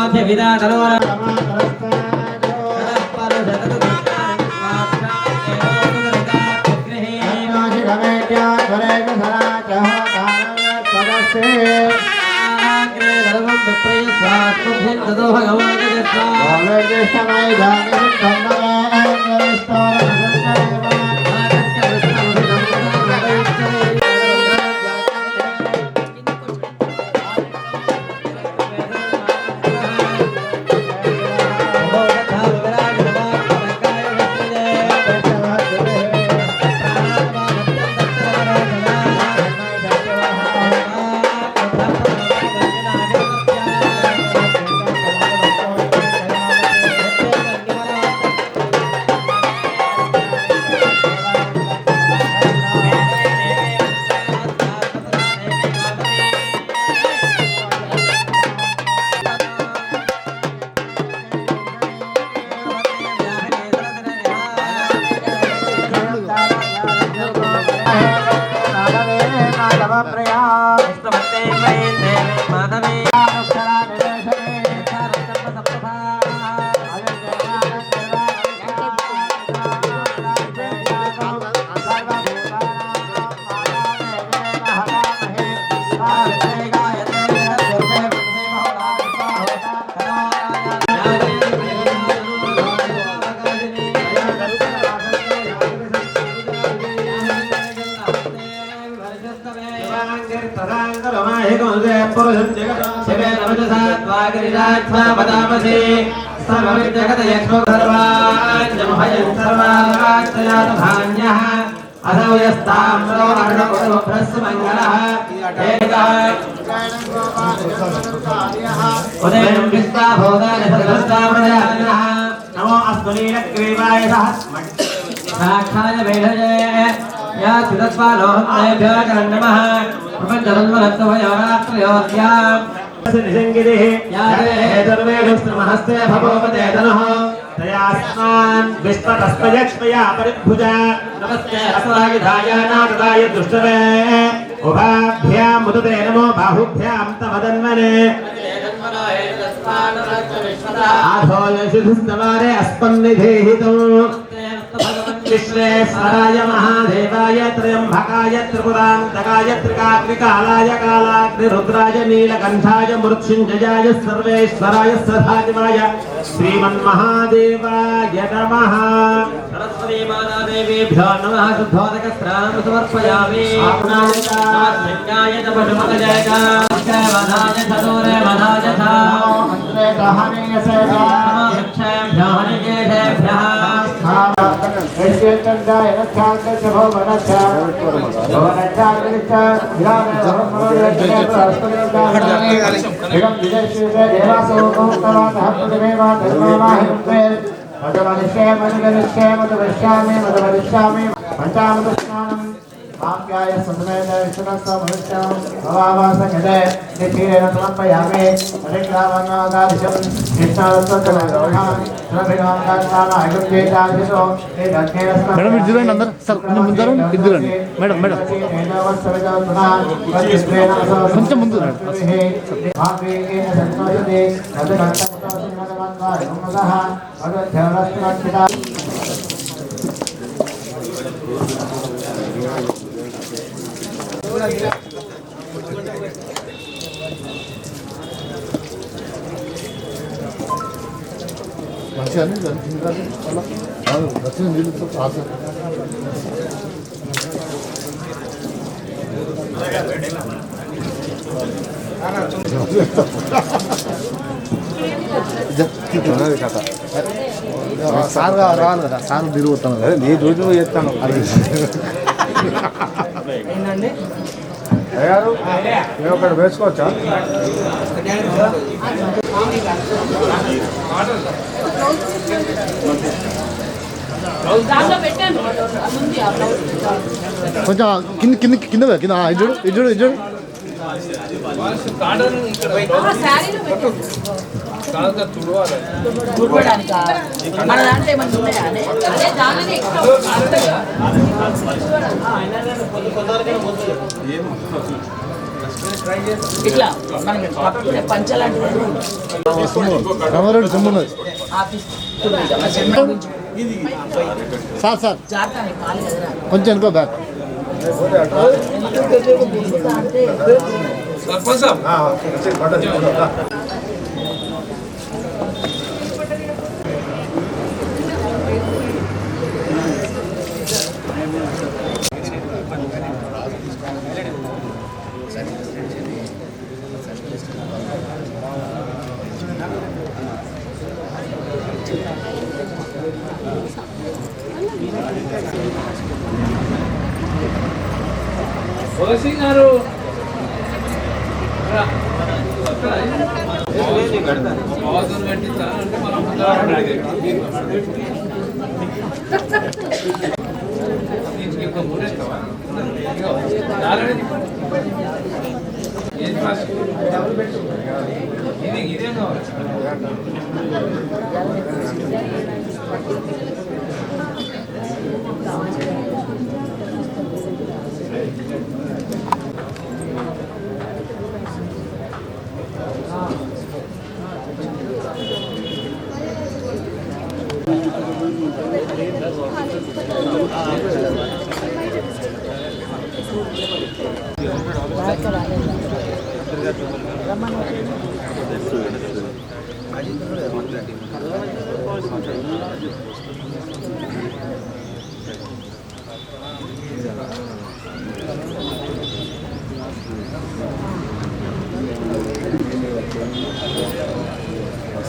नमो अस्मनीलग्रीवाय साक्षाय वेधये या चिदत्पालोहतेभ्यो नमः प्रपञ्चधन्वनत्वयोरात्रयोर्याम् निजङ्गिरिः या देवैर्महस्ते भगवते धनुः तयास्मान् विश्वतस्मयक्ष्मया परिभुजा नमस्ते अस्मागिधाय नागदाय दुष्टवे उभाभ्यां मुदते नमो बाहुभ्यां तमदन्वने आधो यशुधस्तवारे अस्मन्निधेहितम् विश्वेश्वराय महादेवाय त्र्यम्बकाय त्रिपुरान्तकाय त्रिकाग्निकालाय कालाग्निरुद्राय नीलकण्ठाय मृत्युञ्जयाय सर्वेश्वराय सदाशिवाय श्रीमन्महादेवाय नमः। सरस्वती माता देवीभ्यो नमः। शुद्धोदकस्नानं समर्पयामि। संज्ञाय च पशुपतये च वधाय च दूरे वधाय च मंत्रे दहनीय से वृक्षेभ्यः हरिकेशेभ्यः ऐश्वर्यंदाय नक्षांत च भवनच्च भवनच्चाग्निच्च विरामे भवनमोदयज्ञे प्रहस्पतिर्दाने इदं विजयश्रीते देवासो भूतवान् हस्तदेवा धर्ममाहिन्ते मधुमनिष्ये मधुवरिष्यामि पञ्चामृतस्नानं माप्याय समेत विष्णुस्व मनुष्यं भवावासङ्गते निखिलेन समर्पयामि परिक्रामणादादिशं कृष्णावत्सवः మేడం ఇటు చూడండి అందరు సార్ కొంచెం ముందు ఇటు చూడండి మేడం మేడం కొంచెం ముందు మంచిగా వచ్చిన నీళ్ళతో ఆశ సార్ రావాలి కదా సార్ తిరుగుతాను కదా నీ డ్యూటీ నువ్వు చేస్తాను ఏంటండి అయ్యారు మేము అక్కడ వేసుకోవచ్చా కొంచెం కింద ఇజ్జుడు ఇజ్జుడు ఇజ్జుడు మన దాంట్లో ఏమన్నా ఉన్నాయా అదే దానిని ఇట్లా మనకి పంచాలంటే రామారెడ్డి సొమ్ము ఉన్నది సార్ సార్ కొంచెం అనుకో బ్యాక్ గారు ఇదే కావాలి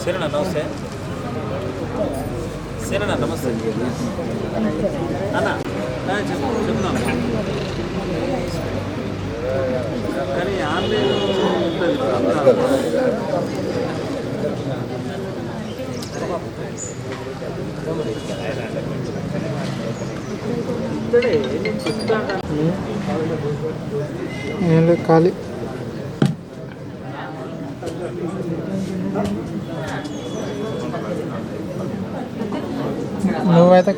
సేనా నమస్తే సేనా నమస్తే అన్న చెప్తున్నాను కానీ ఆన్లైన్ ఉంటుంది ఖాళీ నువ్వైతే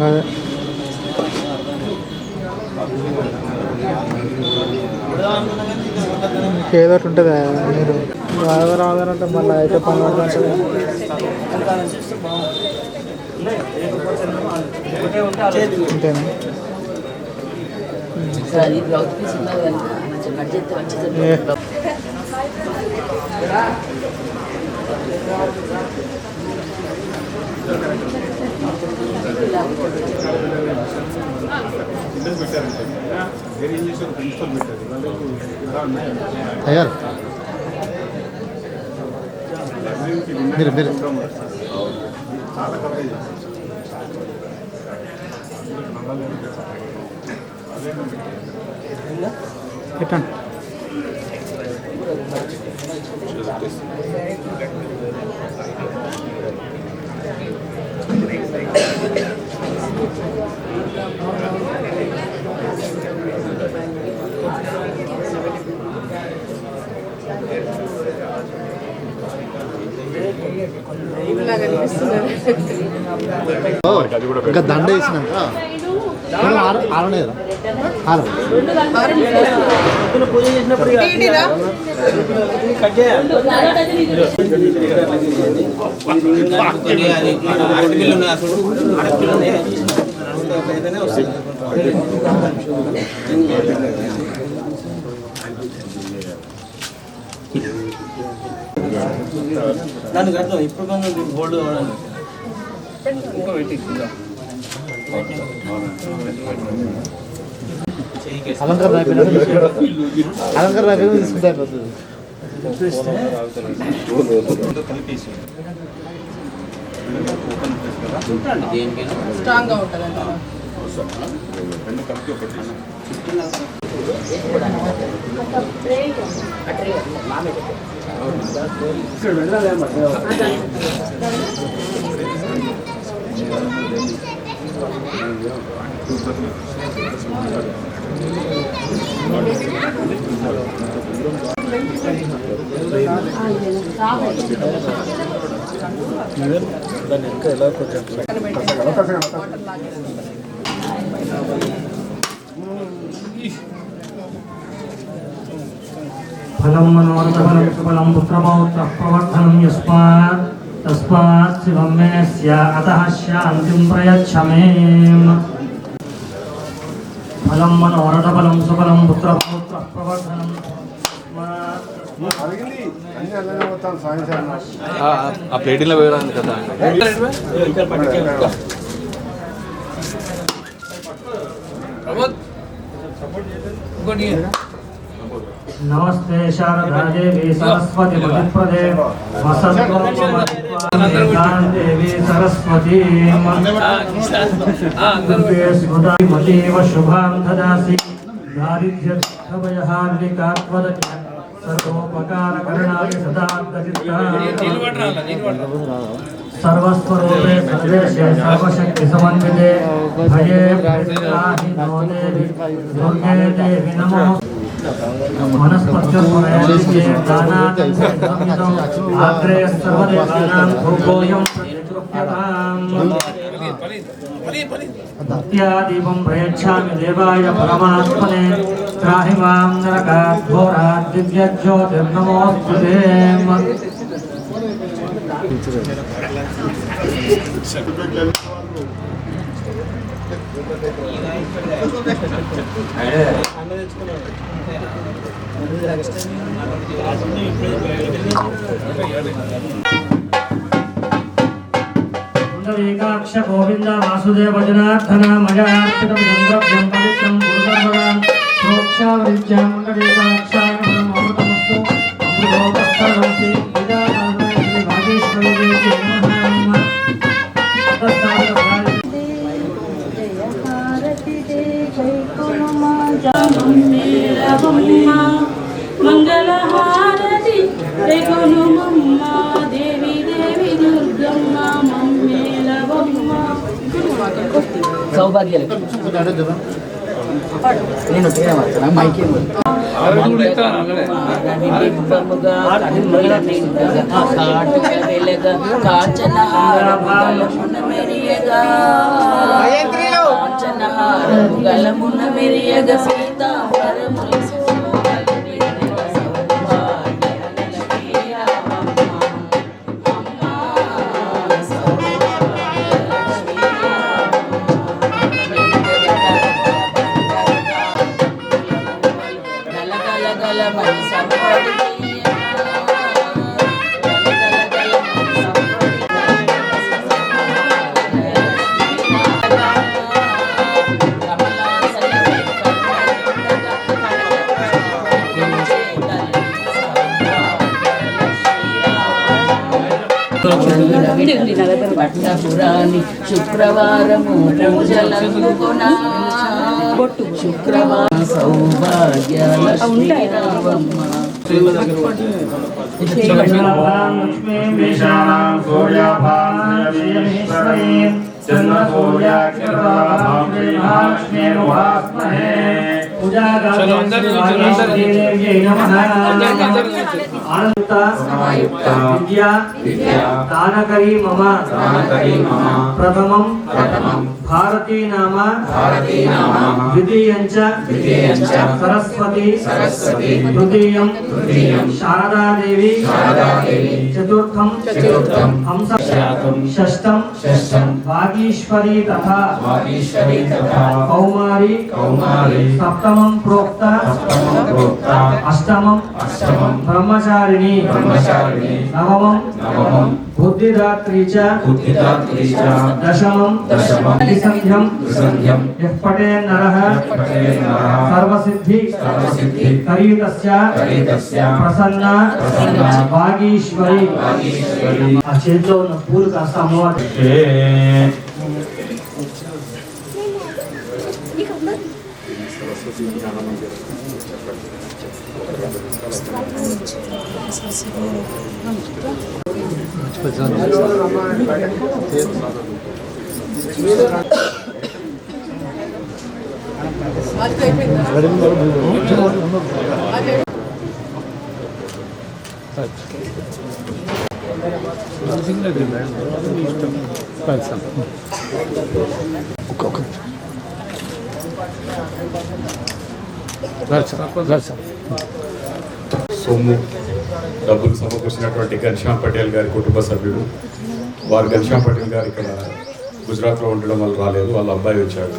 అదే ఏదో ఒకటి ఉంటుందా మీరు రాదంటే మళ్ళీ అయితే పని పడుతుంది అంతేనా అది బ్లౌజ్ పీస్ ఉన్నది కనుక మంచిగా కట్ చేస్తే మంచిగా తయారు మీరు పెట్టండి ఇంకా దండ వేసినాక ఆరనే పూజ చేసినప్పుడు దానికి అర్థం ఇప్పుడు కొంచెం గోల్డ్ కావడానికి అలంకారం అయిపోయినా తీసుకుంటే అయిపోతుంది స్ట్రాంగ్గా ఉంటుంది ఫలం మనోరథఫలం సుఫలం పుత్రపౌత్ర ప్రవర్ధనం యస్మాత్ తస్మాత్ శివం మే స్యా అతః శాంతిం ప్రయచ్చ మే. ఫలం మనోరథఫలం సుఫలం పుత్రపౌత్ర ప్రవర్ధనం ఆ ప్లేటింగ్లో వేయడానికి కదా నమస్తే శారదా దేవి సరస్వతి మహిప్రదే దేవి సరస్వతి మతీవ శుభాం దదాసి దారిద్ర్యభయహార్దికాత్వదతి సర్వోపకారకరణాయ సదార్థచిత్తా सर्वस्वरूपे सर्वेशे सर्वशक्ति समन्विते भये प्रसिद्धाहि नो देवी दुर्गे देवी नमो वनस्पत्युर्परैर्ये दानादं आग्रे सर्वदेवानां भूगोऽयं भक्त्यादीपं प्रयच्छामि देवाय परमात्मने त्राहि मां नरकात् घोरात् दिव्यज्योतिर्नमोऽस्तु ते. पुंडरीकाक्ष गोविंद वासुदेव जनार्दन मयार्पितं द्रव्यं पवित्रं गुरुसर्वदां प्रोक्षावृत्यां पुंडरीकाक्षाय नमोऽस्तु अमृतोपस्थानमस्ति विदाकारणं श्री भागेश्वरी देवी नमः. मंगल దుర్గమ్మ దేవి దేవి దుర్గమ్మ మమ్మేలవమ్మ సౌభాగ్యలక్ష్మి నేను మైకే గలమున మెరియగ సీతావరములు పట్టపురాణి శుక్రవారము పూజలందుకునా శుక్రవారం సౌభాగ్య లక్ష్మీరావమ్మ దానకరీ మమ ప్రథమం భారతీ నామ ద్వితీయం చ సరస్వతి తృతీయం శారదాదేవి చతుర్థం హంస షష్టం వాగీశ్వరీ తథా కౌమారి సప్తమం ప్రోక్త అష్టమం బ్రహ్మచారిణి నవమం బుద్ధిదాత్రీ చ దశమం సంధ్యం యః పఠేన్ నరః సర్వసిద్ధి కరీతస్య ప్రసన్న వాగీశ్వరి. ఆ చేతిలో ఉన్న పూలు కాస్త అమ్మవారి సొమ్ము డబ్బులు సమకూర్చినటువంటి ఘనశ్యామ్ పటేల్ గారి కుటుంబ సభ్యుడు. వారు ఘనశ్యామ్ పటేల్ గారు ఇక్కడ గుజరాత్లో ఉండడం వల్ల రాలేదు, వాళ్ళ అబ్బాయి వచ్చాడు.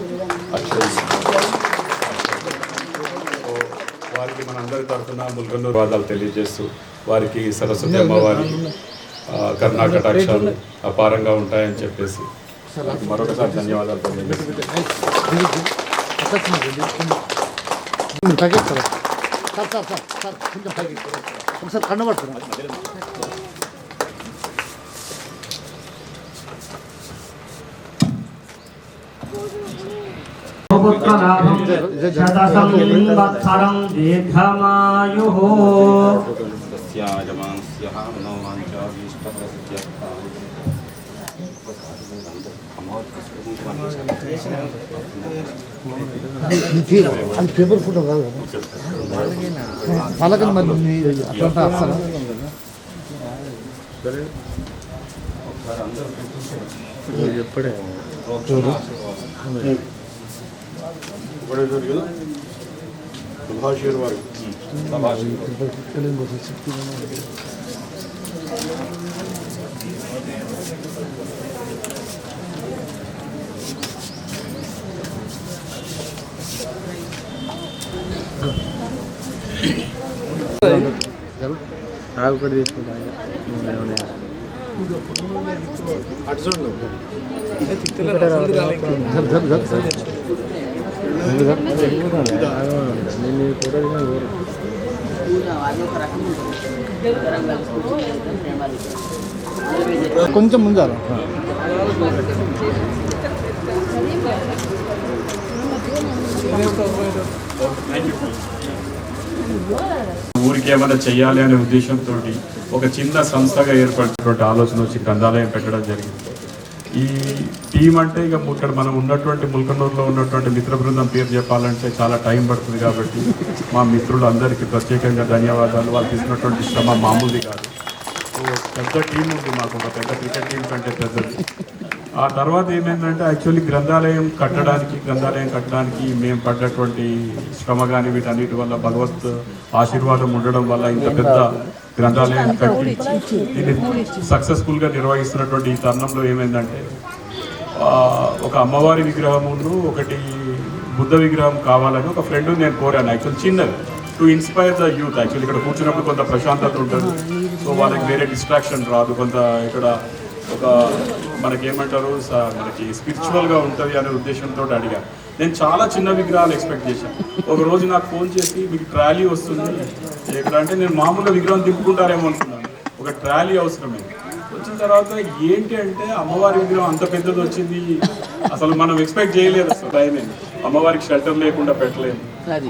వారికి మనందరి తరఫున ముల్గన్నూరు వాదాలు తెలియజేస్తూ వారికి సరస్వతి అమ్మవారి కర్ణాకటాక్షాలు అపారంగా ఉంటాయని చెప్పేసి మరొకసారి ధన్యవాదాలు తెలియజేస్తున్నాను. ఒకసారి కన్నబడుతున్నా శతసంవత్సరం దీర్ఘమాయుః. అది పేపర్ ఫోటో కాదు కదా అలాగని మరి అట్లా అసలు ఎప్పుడే ఒకటి తీసుకుంటా కొంచెం ముందారా ఊరికి ఏమైనా చేయాలి అనే ఉద్దేశంతో ఒక చిన్న సంస్థగా ఏర్పడినటువంటి ఆలోచన వచ్చి గ్రంథాలయం పెట్టడం జరిగింది. ఈ టీం అంటే ఇక ఇక్కడ మనం ఉన్నటువంటి ముల్కనూరులో ఉన్నటువంటి మిత్ర బృందం పేరు చెప్పాలంటే చాలా టైం పడుతుంది కాబట్టి మా మిత్రులందరికీ ప్రత్యేకంగా ధన్యవాదాలు. వాళ్ళు తీసుకున్నటువంటి శ్రమ మామూలుది కాదు. సో పెద్ద టీం ఉంది మాకు, ఒక పెద్ద క్రికెట్ టీం కంటే పెద్దది. ఆ తర్వాత ఏమైందంటే యాక్చువల్లీ గ్రంథాలయం కట్టడానికి మేము పడ్డటువంటి శ్రమ కానీ వీటన్నిటి వల్ల భగవత్ ఆశీర్వాదం ఉండడం వల్ల ఇంత పెద్ద గ్రంథాలయం కట్టి దీన్ని సక్సెస్ఫుల్గా నిర్వహిస్తున్నటువంటి ఈ తరుణంలో ఏమైందంటే ఒక అమ్మవారి విగ్రహమును ఒకటి బుద్ధ విగ్రహం కావాలని ఒక ఫ్రెండ్ నేను కోరాను. యాక్చువల్ చిన్నది to inspire the youth. Actually ఇక్కడ కూర్చున్నప్పుడు కొంత ప్రశాంతత ఉంటుంది, సో వాళ్ళకి వేరే డిస్ట్రాక్షన్ రాదు, కొంత ఇక్కడ ఒక మనకేమంటారు మనకి స్పిరిచువల్గా ఉంటుంది అనే ఉద్దేశంతో అడిగాను. నేను చాలా చిన్న విగ్రహాలు ఎక్స్పెక్ట్ చేశాను. ఒక రోజు నాకు ఫోన్ చేసి మీకు ట్రాలీ వస్తుంది ఎక్కడ అంటే, నేను మామూలుగా విగ్రహం తిప్పుకుంటారేమో అనుకున్నాను. ఒక ట్రాలీ అవసరమే. వచ్చిన తర్వాత ఏంటి అంటే అమ్మవారి విగ్రహం అంత పెద్దది వచ్చింది, అసలు మనం ఎక్స్పెక్ట్ చేయలేదు. అసలు భయమే, అమ్మవారికి షెల్టర్ లేకుండా పెట్టలేదు.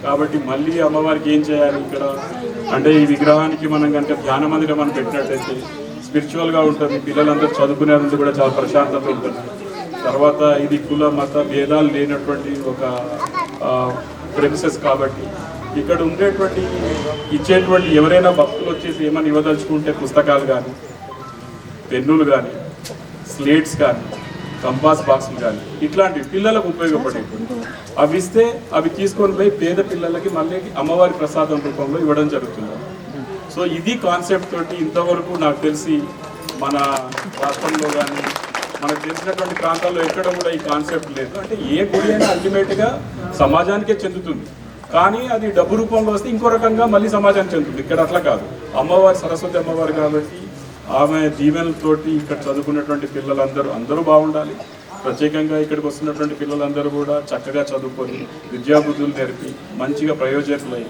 కాబట్టి మళ్ళీ అమ్మవారికి ఏం చేయాలి ఇక్కడ అంటే, ఈ విగ్రహానికి మనం కనుక ధ్యాన మందిరం అని పెట్టినట్టయితే స్పిరిచువల్గా ఉంటుంది, పిల్లలందరూ చదువుకునేందుకు కూడా చాలా ప్రశాంతత ఉంటుంది. తర్వాత ఇది కుల మత భేదాలు లేనటువంటి ఒక ప్రెమిసెస్ కాబట్టి ఇక్కడ ఉండేటువంటి ఇచ్చేటువంటి ఎవరైనా భక్తులు వచ్చేసి ఏమైనా ఇవ్వదలుచుకుంటే పుస్తకాలు కానీ, పెన్నులు కానీ, స్లేట్స్ కానీ, కంపాస్ బాక్సులు కానీ ఇట్లాంటివి పిల్లలకు ఉపయోగపడేవి అవి ఇస్తే అవి తీసుకొని పోయి పేద పిల్లలకి మళ్ళీ అమ్మవారి ప్రసాదం రూపంలో ఇవ్వడం జరుగుతుంది. సో ఇది కాన్సెప్ట్ తోటి ఇంతవరకు నాకు తెలిసి మన రాష్ట్రంలో కానీ మనకు తెలిసినటువంటి ప్రాంతాల్లో ఎక్కడ కూడా ఈ కాన్సెప్ట్ లేదు. అంటే ఏ గుడి అయినా అల్టిమేట్గా సమాజానికే చెందుతుంది, కానీ అది డబ్బు రూపంలో వస్తే ఇంకో రకంగా మళ్ళీ సమాజానికి చెందుతుంది. ఇక్కడ అట్లా కాదు. అమ్మవారి సరస్వతి అమ్మవారు కాబట్టి ఆమె దీవెనలతోటి ఇక్కడ చదువుకున్నటువంటి పిల్లలందరూ బాగుండాలి. ప్రత్యేకంగా ఇక్కడికి వస్తున్నటువంటి పిల్లలందరూ కూడా చక్కగా చదువుకొని విద్యాబుద్ధులు నేర్పి మంచిగా ప్రయోజకులై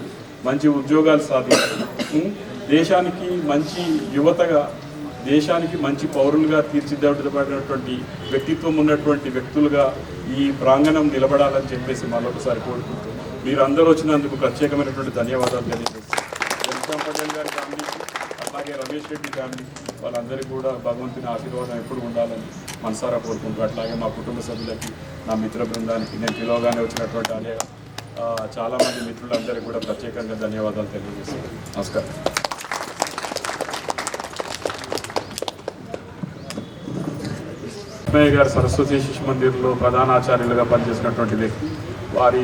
మంచి ఉద్యోగాలు సాధించి దేశానికి మంచి యువతగా, దేశానికి మంచి పౌరులుగా తీర్చిదిద్దబడినటువంటి వ్యక్తిత్వం ఉన్నటువంటి వ్యక్తులుగా ఈ ప్రాంగణం నిలబడాలని చెప్పేసి మరొకసారి కోరుకుంటూ మీరందరూ వచ్చినందుకు ప్రత్యేకమైనటువంటి ధన్యవాదాలు తెలియజేస్తాను. జనశ్యామ్ పటేల్ గారి ఫ్యామిలీకి, అలాగే రమేష్ రెడ్డి ఫ్యామిలీ వాళ్ళందరికీ కూడా భగవంతుని ఆశీర్వాదం ఎప్పుడు ఉండాలని మనసారా కోరుకుంటూ, అట్లాగే మా కుటుంబ సభ్యులకి, నా మిత్ర బృందానికి, నేను పిలవగానే వచ్చినటువంటి అలాగే చాలామంది మిత్రులందరికీ కూడా ప్రత్యేకంగా ధన్యవాదాలు తెలియజేస్తున్నాను. నమస్కారం. అమ్మయ్య గారు సరస్వతి శిశు మందిర్లో ప్రధానాచార్యులుగా పనిచేసినటువంటి వ్యక్తి, వారి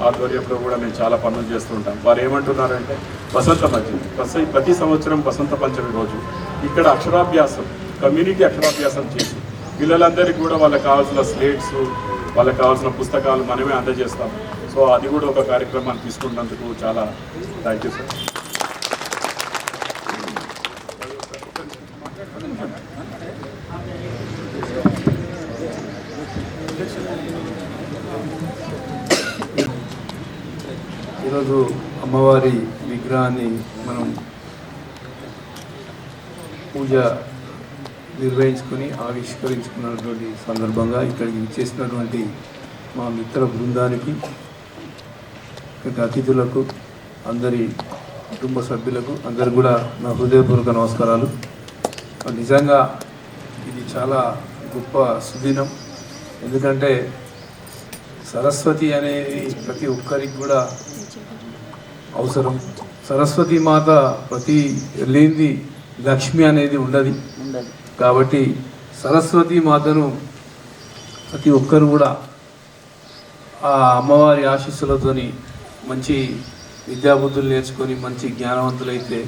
ఆధ్వర్యంలో కూడా మేము చాలా పనులు చేస్తుంటాం. వారు ఏమంటున్నారంటే వసంత పంచమి, ప్రతి సంవత్సరం వసంత పంచమి రోజు ఇక్కడ అక్షరాభ్యాసం, కమ్యూనిటీ అక్షరాభ్యాసం చేసి పిల్లలందరికీ కూడా వాళ్ళకి కావాల్సిన స్లేట్స్, వాళ్ళకి కావాల్సిన పుస్తకాలు మనమే అందజేస్తాం. సో అది కూడా ఒక కార్యక్రమాన్ని తీసుకున్నందుకు చాలా థ్యాంక్ యూ సార్. ఈరోజు అమ్మవారి విగ్రహాన్ని మనం పూజ నిర్వహించుకొని ఆవిష్కరించుకున్నటువంటి సందర్భంగా ఇక్కడికి విచ్చేసినటువంటి మా మిత్ర బృందానికి, అతిథులకు, అందరి కుటుంబ సభ్యులకు అందరు కూడా నా హృదయపూర్వక నమస్కారాలు. నిజంగా ఇది చాలా గొప్ప సుదినం. ఎందుకంటే సరస్వతి అనేది ప్రతి ఒక్కరికి కూడా అవసరం. సరస్వతి మాత ప్రతి లేనిది లక్ష్మి అనేది ఉండదు. కాబట్టి సరస్వతి మాతను ప్రతి ఒక్కరు కూడా ఆ అమ్మవారి ఆశీస్సులతోని మంచి విద్యాబుద్ధులు నేర్చుకొని మంచి జ్ఞానవంతులైతే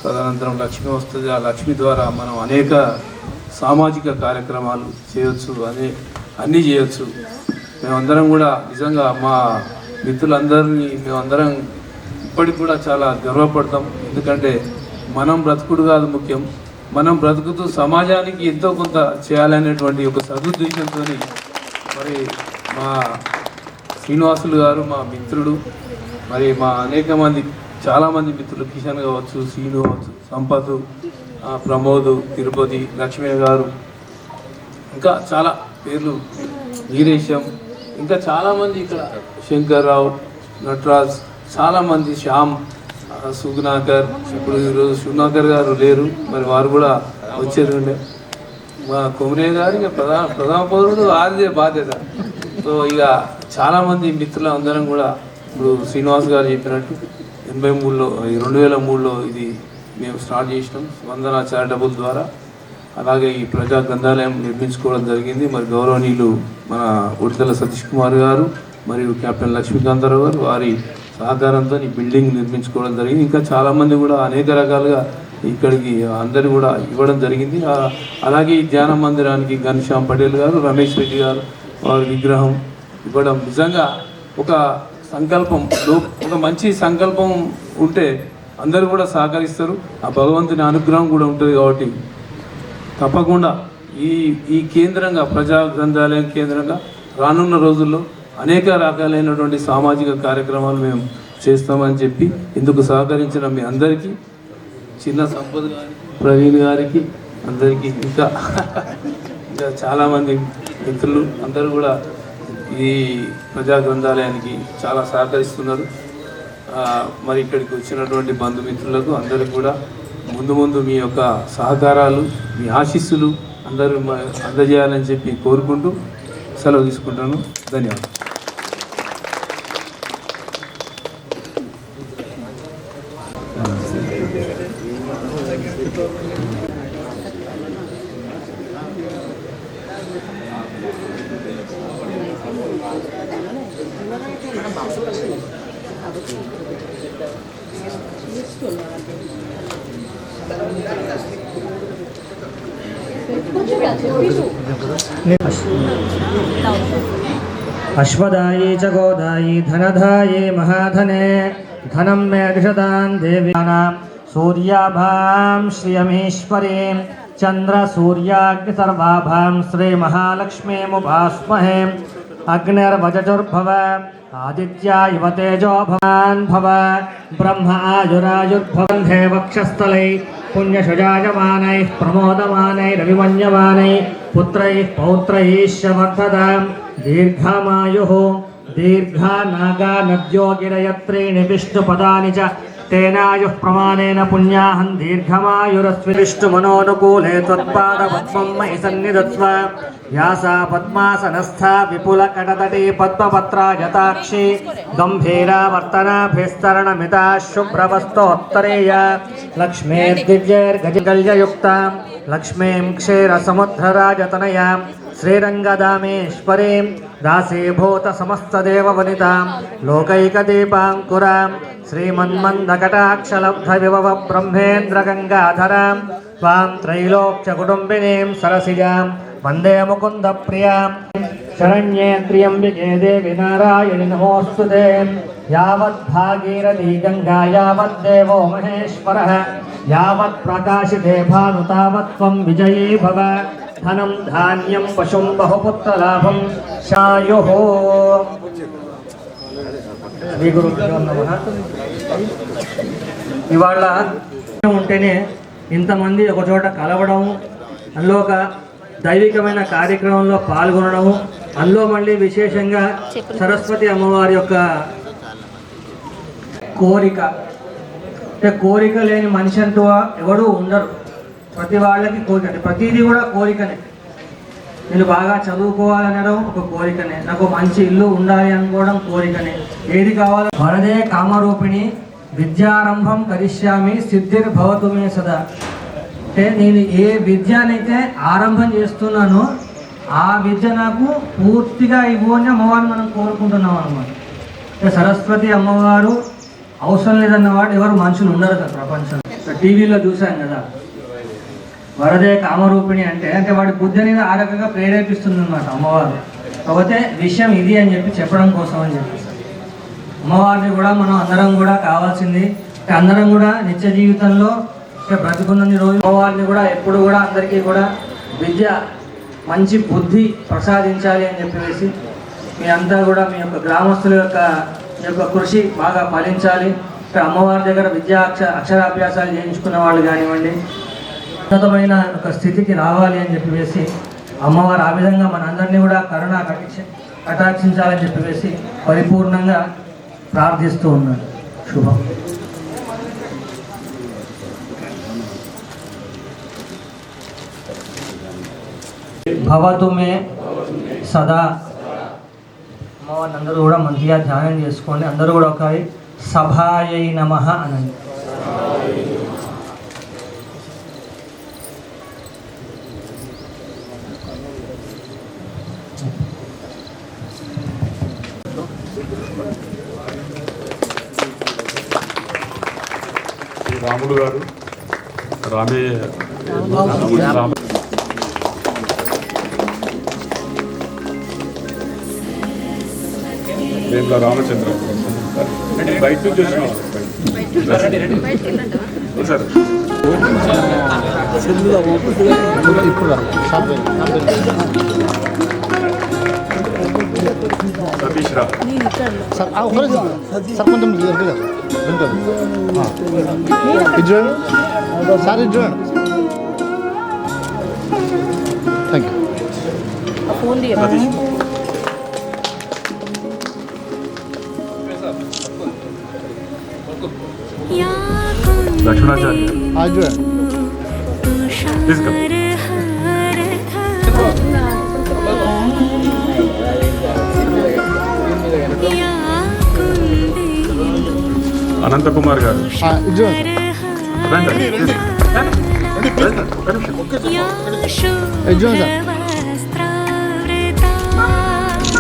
తదనంతరం లక్ష్మి వస్తుంది. ఆ లక్ష్మి ద్వారా మనం అనేక సామాజిక కార్యక్రమాలు చేయవచ్చు, అన్నీ చేయవచ్చు. మేమందరం కూడా నిజంగా మా మిత్రులందరినీ మేమందరం ఇప్పటికి కూడా చాలా గర్వపడతాం. ఎందుకంటే మనం బ్రతుకుడు కాదు ముఖ్యం, మనం బ్రతుకుతూ సమాజానికి ఎంతో కొంత చేయాలనేటువంటి ఒక సదుద్దేశంతో మరి మా శ్రీనివాసులు గారు మా మిత్రుడు, మరి మా అనేక మంది చాలామంది మిత్రులు, కిషన్ కావచ్చు, శ్రీను కావచ్చు, సంపత్, ప్రమోద్, తిరుపతి, లక్ష్మయ్య గారు, ఇంకా చాలా పేర్లు, వీరేశం, ఇంకా చాలామంది ఇక్కడ శంకర్రావు, నటరాజ్, చాలామంది, శ్యామ్, సుగుణాకర్, ఇప్పుడు ఈరోజు సుగుణాకర్ గారు లేరు, మరి వారు కూడా వచ్చేది ఉండే. మా కొమరయ్య గారు ఇక ప్రధాన పౌరుడు ఆదిదే బాధ్యత. సో ఇక చాలామంది మిత్రులు అందరం కూడా ఇప్పుడు శ్రీనివాస్ గారు చెప్పినట్టు 83లో 2003లో ఇది మేము స్టార్ట్ చేసినాం వందన చారిటబుల్ ద్వారా. అలాగే ఈ ప్రజా గ్రంథాలయం నిర్మించుకోవడం జరిగింది. మరి గౌరవనీయులు మన ఉడితల సతీష్ కుమార్ గారు మరియు కెప్టెన్ లక్ష్మీకాంతరావు గారు వారి సహకారంతో ఈ బిల్డింగ్ నిర్మించుకోవడం జరిగింది. ఇంకా చాలామంది కూడా అనేక రకాలుగా ఇక్కడికి అందరు కూడా ఇవ్వడం జరిగింది. అలాగే ఈ ధ్యాన మందిరానికి ఘనశ్యామ్ పటేల్ గారు, రమేష్ రెడ్డి గారు వారి విగ్రహం ఇవ్వడం నిజంగా ఒక సంకల్పం, ఒక మంచి సంకల్పం ఉంటే అందరూ కూడా సహకరిస్తారు. ఆ భగవంతుని అనుగ్రహం కూడా ఉంటుంది. కాబట్టి తప్పకుండా ఈ కేంద్రంగా ప్రజా గ్రంథాలయం కేంద్రంగా రానున్న రోజుల్లో అనేక రకాలైనటువంటి సామాజిక కార్యక్రమాలు మేము చేస్తామని చెప్పి ఇందుకు సహకరించిన మీ అందరికీ, చిన్న సంపద గారికి, ప్రవీణ్ గారికి, అందరికీ ఇంకా చాలామంది మిత్రులు అందరూ కూడా ఈ ప్రజా గ్రంథాలయానికి చాలా సహకరిస్తున్నారు. మరి ఇక్కడికి వచ్చినటువంటి బంధుమిత్రులకు అందరికీ కూడా ముందు మీ యొక్క సహకారాలు, మీ ఆశీస్సులు అందరూ అందజేయాలని చెప్పి కోరుకుంటూ సెలవు తీసుకుంటాను. ధన్యవాదాలు. अश्वदायी च गोदायी धनधाये महाधने धनं मे दिशतां देव्यानां सूर्याभां श्रियमीश्वरीं चन्द्रसूर्याग्निसर्वाभां श्रीमहालक्ष्मीमुपास्महे अग्निर्वजजुर्भव आदित्या इव तेजो भवान् भव ब्रह्म आयुरायुर्भवन्धे वक्षस्थलै पुण्यशुजायमानैः प्रमोदमानैरभिमन्यमानैः पुत्रैः पौत्रैश्च वर्धतां दीर्घामायुः दीर्घा नागा नद्यो गिरयत्रीणि विष्णुपदानि च तेनायुः प्रमाणेन पुण्याहं दीर्घमायुरस्मि विष्णुमनोनुकूले त्वत्पादपद्मं मयि सन्निधत्स्व या सा पद्मासनस्था विपुलकटतटी पद्मपत्राजताक्षी गम्भीरा वर्तनाभिस्तरणमिता शुभ्रवस्तोत्तरेया लक्ष्मीर्दिव्यैर्गजगल्ययुक्तां लक्ष्मीं क्षीरसमुद्रराजतनयां श्रीरङ्गदामेश्वरीं दासीभूतसमस्तदेववनितां लोकैकदीपाङ्कुरां श्रीमन्मन्दकटाक्षलब्धविभव ब्रह्मेन्द्रगङ्गाधरां त्वां त्रैलोक्यकुटुम्बिनीं सरसिजां वन्दे मुकुन्दप्रियां शरण्ये त्र्यम्बिके देवि नारायणि नमोऽस्तुते यावद्भागीरथी गङ्गा यावद्देवो महेश्वरः यावत्प्रकाशिते भानु तावत् त्वं विजयी भव धनं धान्यं पशुं बहुपुत्रलाभं शायुः శ్రీగురుభ్యో నమః. ఇవాళ ఉంటేనే ఇంతమంది ఒక చోట కలవడం, అందులో ఒక దైవికమైన కార్యక్రమంలో పాల్గొనడము, అందులో మళ్ళీ విశేషంగా సరస్వతి అమ్మవారి యొక్క కోరిక, అంటే కోరిక లేని మనిషి అంటూ ఎవడూ ఉండరు. ప్రతి వాళ్ళకి కోరిక, ప్రతిదీ కూడా కోరికనే. నేను బాగా చదువుకోవాలనడం ఒక కోరికనే, నాకు మంచి ఇల్లు ఉండాలి అనుకోవడం కోరికనే. ఏది కావాలో వరదే కామరూపిణి విద్యారంభం కరిష్యామి సిద్ధిర్భవతు మే సదా. అంటే నేను ఏ విద్యనైతే ఆరంభం చేస్తున్నానో ఆ విద్య నాకు పూర్తిగా ఇవ్వని అమ్మవారిని మనం కోరుకుంటున్నాం అన్నమాట. అంటే సరస్వతి అమ్మవారు అవసరం లేదన్నవాడు ఎవరు మనుషులు ఉండరు కదా ప్రపంచంలో. టీవీలో చూసాం కదా, వరదే కామరూపిణి అంటే వాడి బుద్ధి అనేది ఆ రకంగా ప్రేరేపిస్తుంది అన్నమాట అమ్మవారు. కాకపోతే విషయం ఇది అని చెప్పి చెప్పడం కోసం అని చెప్పి అమ్మవారిని కూడా మనం అందరం కూడా కావాల్సింది. అందరం కూడా నిత్య జీవితంలో బ్రతికున్నన్ని రోజులు అమ్మవారిని కూడా ఎప్పుడు కూడా అందరికీ కూడా విద్య, మంచి బుద్ధి ప్రసాదించాలి అని చెప్పేసి మీ అంతా కూడా మీ యొక్క గ్రామస్తుల యొక్క కృషి బాగా ఫలించాలి. అమ్మవారి దగ్గర విద్యా అక్షరాభ్యాసాలు చేయించుకున్న వాళ్ళు కానివ్వండి, ఉన్నతమైన ఒక స్థితికి రావాలి అని చెప్పేసి అమ్మవారు ఆ విధంగా మనందరినీ కూడా కరుణ కటాక్షించాలని చెప్పేసి పరిపూర్ణంగా ప్రార్థిస్తూ ఉన్నాడు. శుభం. భవతు మే సదా అమ్మవారిని అందరూ కూడా మంచిగా ధ్యానం చేసుకోండి. అందరూ కూడా ఒక సభాయై నమః అనండి. రాములు గారు రామయ్య రేపు రామచంద్ర బయట నుంచి వచ్చిన సార్ సతీష్ రా సార్ సార్ కొంచెం ఇది చూడండి సార్, ఇది చూడండి. Thank you. సతీష్ లక్ష్మణాచార్య అది చూడండి. తీసుకో. అనంతకుమార్ గారు ఇది చూడండి. రండి. ఇది చూడండి సార్.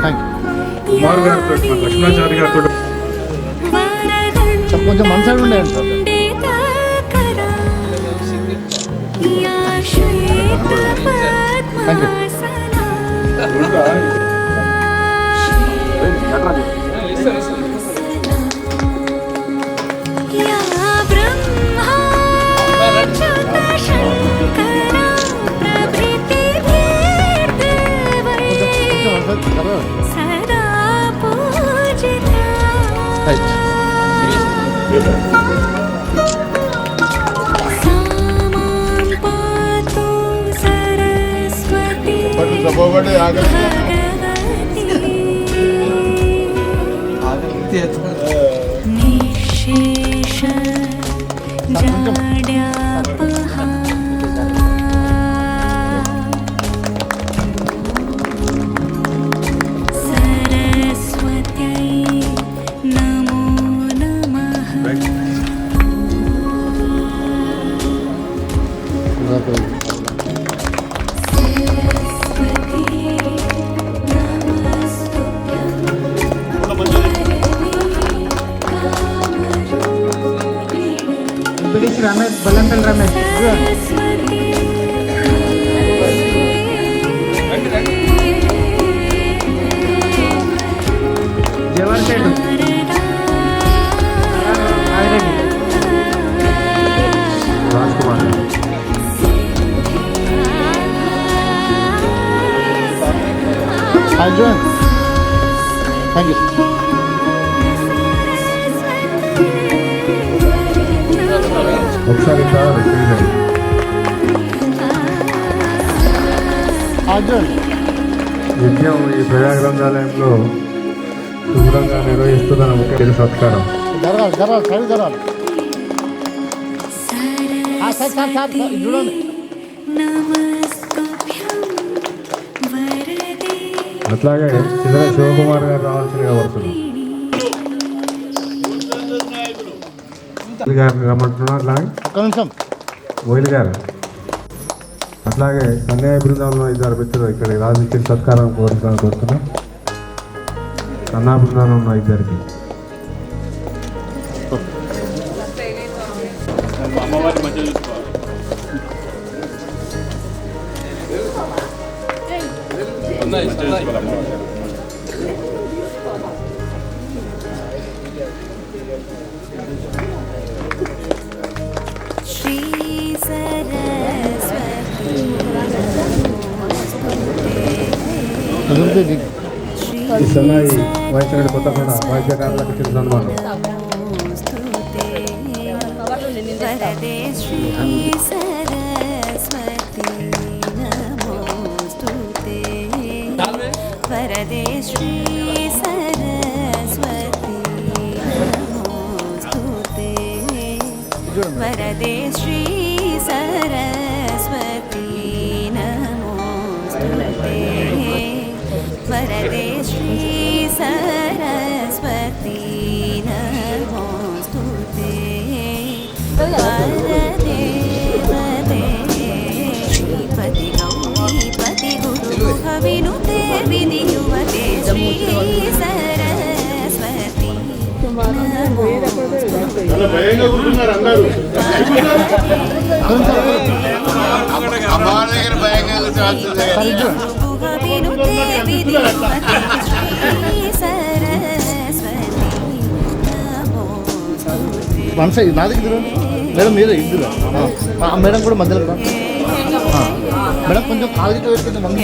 Thank you. కుమార్ గారితో లక్ష్మణాచార్య గారితో సార్ కొంచెం మన సైడ్ ఉండేయండి sir. Thank you. Ramesh Ballampalli Ramesh Jawahar Syed Raj Kumar Arjun. Thank you. ఒకసారి అర్జున్. నిత్యం ఈ ప్రజా గ్రంథాలయంలో శుభ్రంగా నిర్వహిస్తున్న ముఖ్య సత్కారం. జరగాలి జరగాలి సైడ్ జరగాలి. సార్ సార్ సార్ చూడండి. అట్లాగే చిన్న శివకుమార్ గారు రావాల్సిందిగా వస్తున్నారు. గారిని రమ్మంటున్నారు. అట్లాగే ఒక్క నిమిషం. మోయిల్ గారు అట్లాగే సన్యాయ బృందంలో ఇద్దరు మిత్రులు ఇక్కడ రాజకీయ సత్కారం కోరుతున్నాం. సన్నా బృందంలో ఉన్న ఇద్దరికి అమ్మవారి మధ్య చూసుకోవాలి. ఈ సన్నాయి వైద్యుడి కొత్తగూడ వైద్యకారులకు ఇచ్చిన సన్మానం. वरदे श्री सरस्वती नमोस्तुते वरदे श्री सरस्वती नमोस्तुते श्रीपति गौरीपति गुरुः विनुते विधियुवते श्री सरस्वती వినుతే విధియువతే శ్రీ సరస్వతి నమో వన్ సైడ్ నా దగ్గర మేడం మీరే ఇద్దరు మేడం కూడా మధ్యలో రా. మేడం కొంచెం కాలు గిట్ట పెట్టుకుంటే మంది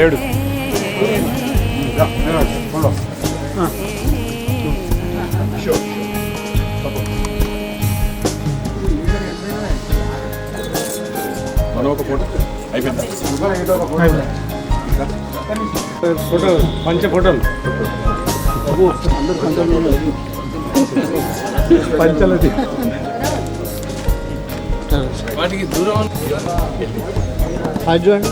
ఏడు మనం ఒక ఫోటో అయిపోయింది ఫోటో పంచ ఫోటోలు పంచలది వాటికి దూరం అది చూడండి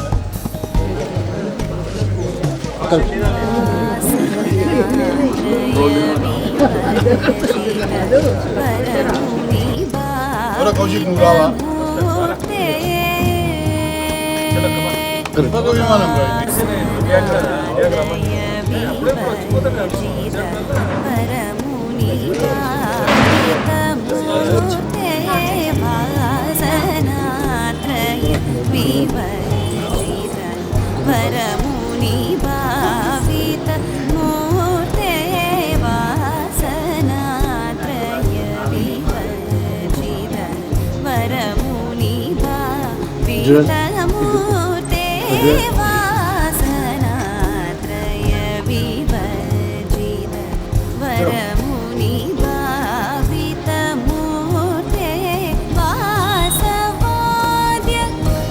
కౌశిక్ నువ్వు రావా వరముని భావిత మూర్తే వాసనాత్రయ వివర్జిత వరముని భావిత మూర్తే వాసనాత్రయ వివర్జిత వరముని భావిత మూర్తే వాసవాద్య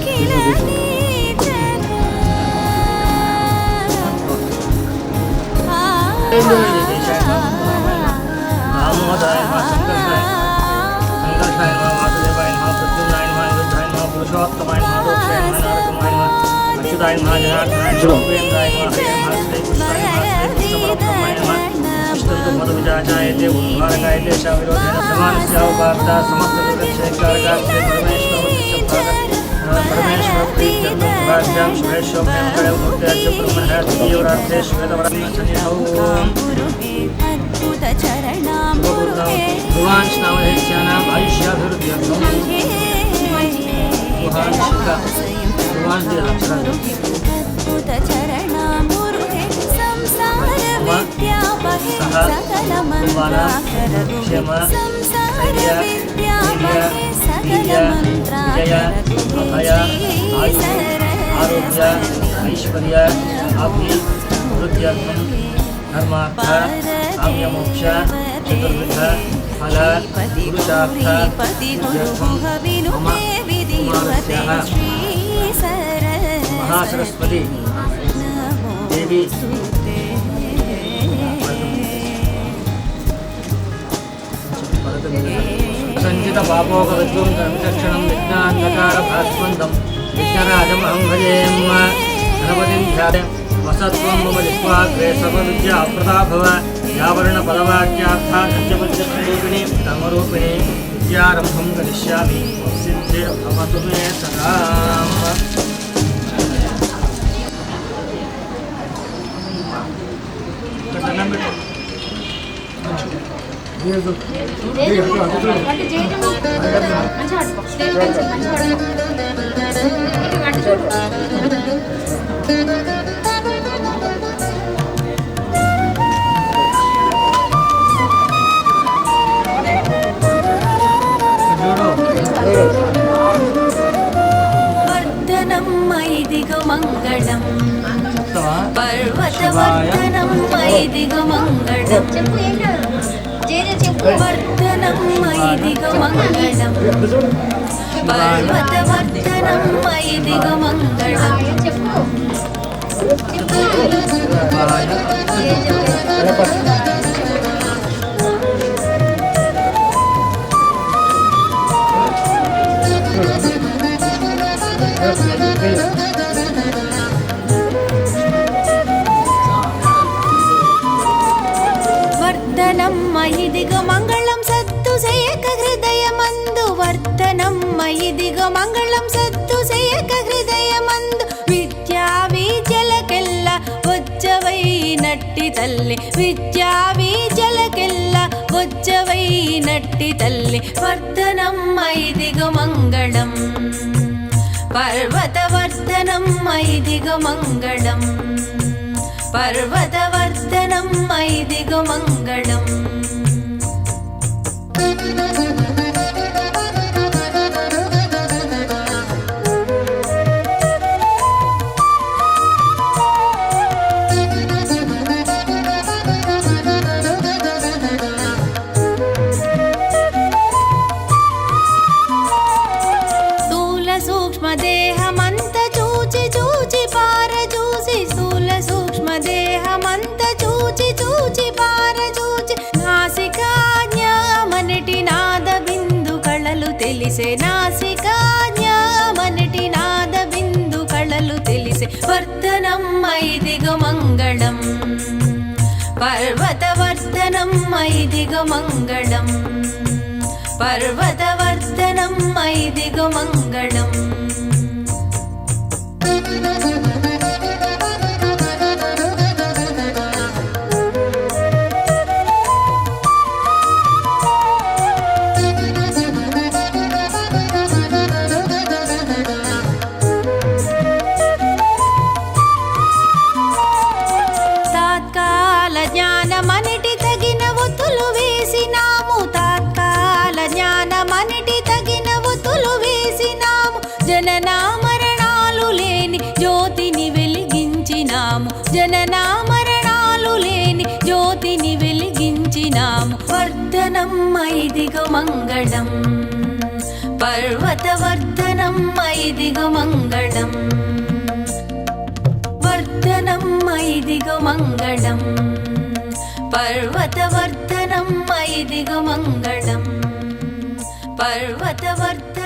కిల दामोदराय नमः संकर्षाय नमः वासुदेवाय नमः प्रद्युम्नाय नमः युद्धाय नमः पुरुषोत्तमाय नमः रोक्षाय नमः नारदमाय नमः अच्युताय नमः जनार्दनाय नमः उपेन्द्राय नमः हरे नमः श्री कृष्णाय नमः श्री कृष्णपरब्रह्मणे नमः विष्णुतो मधुविजाचायते उद्धारकायते शाविरोधेन प्रमाणस्य उपार्ता समस्तदुर्गक्षयकारकास्ते परमेश्वर प्रीत्यर्थं भाग्यं शुभेच्छोभ्यं कळवमूर्त्याच्च ब्रह्मणः तीव्रार्थे श्वेतवरण्यसन्निधौ भगवान् नामधेस्यानाम् आयुष्याभिवृद्ध्यर्थं आरोग्य ऐश्वर्य अभिवृद्ध्यर्थं धर्मार्थ काम्यमोक्ष चतुर्विध फल पुरुषार्थ महासरस्वती देवी संचित पापोक विद्वं कर्मचक्षणं विज्ञानकार भास्वन्तं विघ्नराजमहं भजेम गणपतिं ध्याये वसत्वं मम जिह्वाग्रे सर्वविद्या अप्रदा भव यावर्ण पदवाक्यार्था सत्यपञ्चस्वरूपिणी कामरूपिणी विद्यारम्भं करिष्यामि सिद्धिर्भवतु मे सदा वर्धनं मयिदिगो मङ्गलम् पर्वतवर्धनं मयिदिगो मङ्गलम् वर्धनं मयिदिगो मङ्गलम् पर्वतवर्धनं मयिदिगो मङ्गलम् वर्धनं मयिदिगो मङ्गलं सत्तु सेयक हृदयमन्दु वर्धनं मयिदिगो मङ्गलं सत्तु सेयक తల్లి విద్యా బీజలకెల్ల బొజ్జవైనట్టి తల్లి వర్ధనమ్మ ఇదిగో మంగళం పర్వతవర్ధనమ్మ ఇదిగో మంగళం పర్వతవర్ధనమ్మ ఇదిగో మంగళం దేహమంత చూచి చూచి పారజూసి స్థూల సూక్ష్మ దేహమంత చూచి చూచి పారజూచి నాసికాజ్ఞామనటి నాద బిందు కళలు తెలిసే నాసికాజ్ఞామనటి నాద బిందు కళలు తెలిసే వర్ధనమ్మ ఇదిగో మంగళం పర్వతవర్ధనమ్మ ఇదిగో మంగళం పర్వతవర్ధనమ్మ ఇదిగో మంగళం తాత్కాల జ్ఞానమనిటి తగిన ఒత్తులు వేసినాము తాత్కాల జ్ఞానమనిటి తగిన ఒత్తులు వేసినాము జనన మరణాలు లేని జ్యోతిని వెలిగించినాము జనన మరణాలు లేని జ్యోతిని వెలిగించినాము వర్ధనమ్మ ఇదిగో మంగళం పర్వతవర్ధనమ్మ ఇదిగో మంగళం వర్ధనమ్మ ఇదిగో మంగళం పర్వతవర్ధనమ్మ ఇదిగో మంగళం పర్వతవర్ధ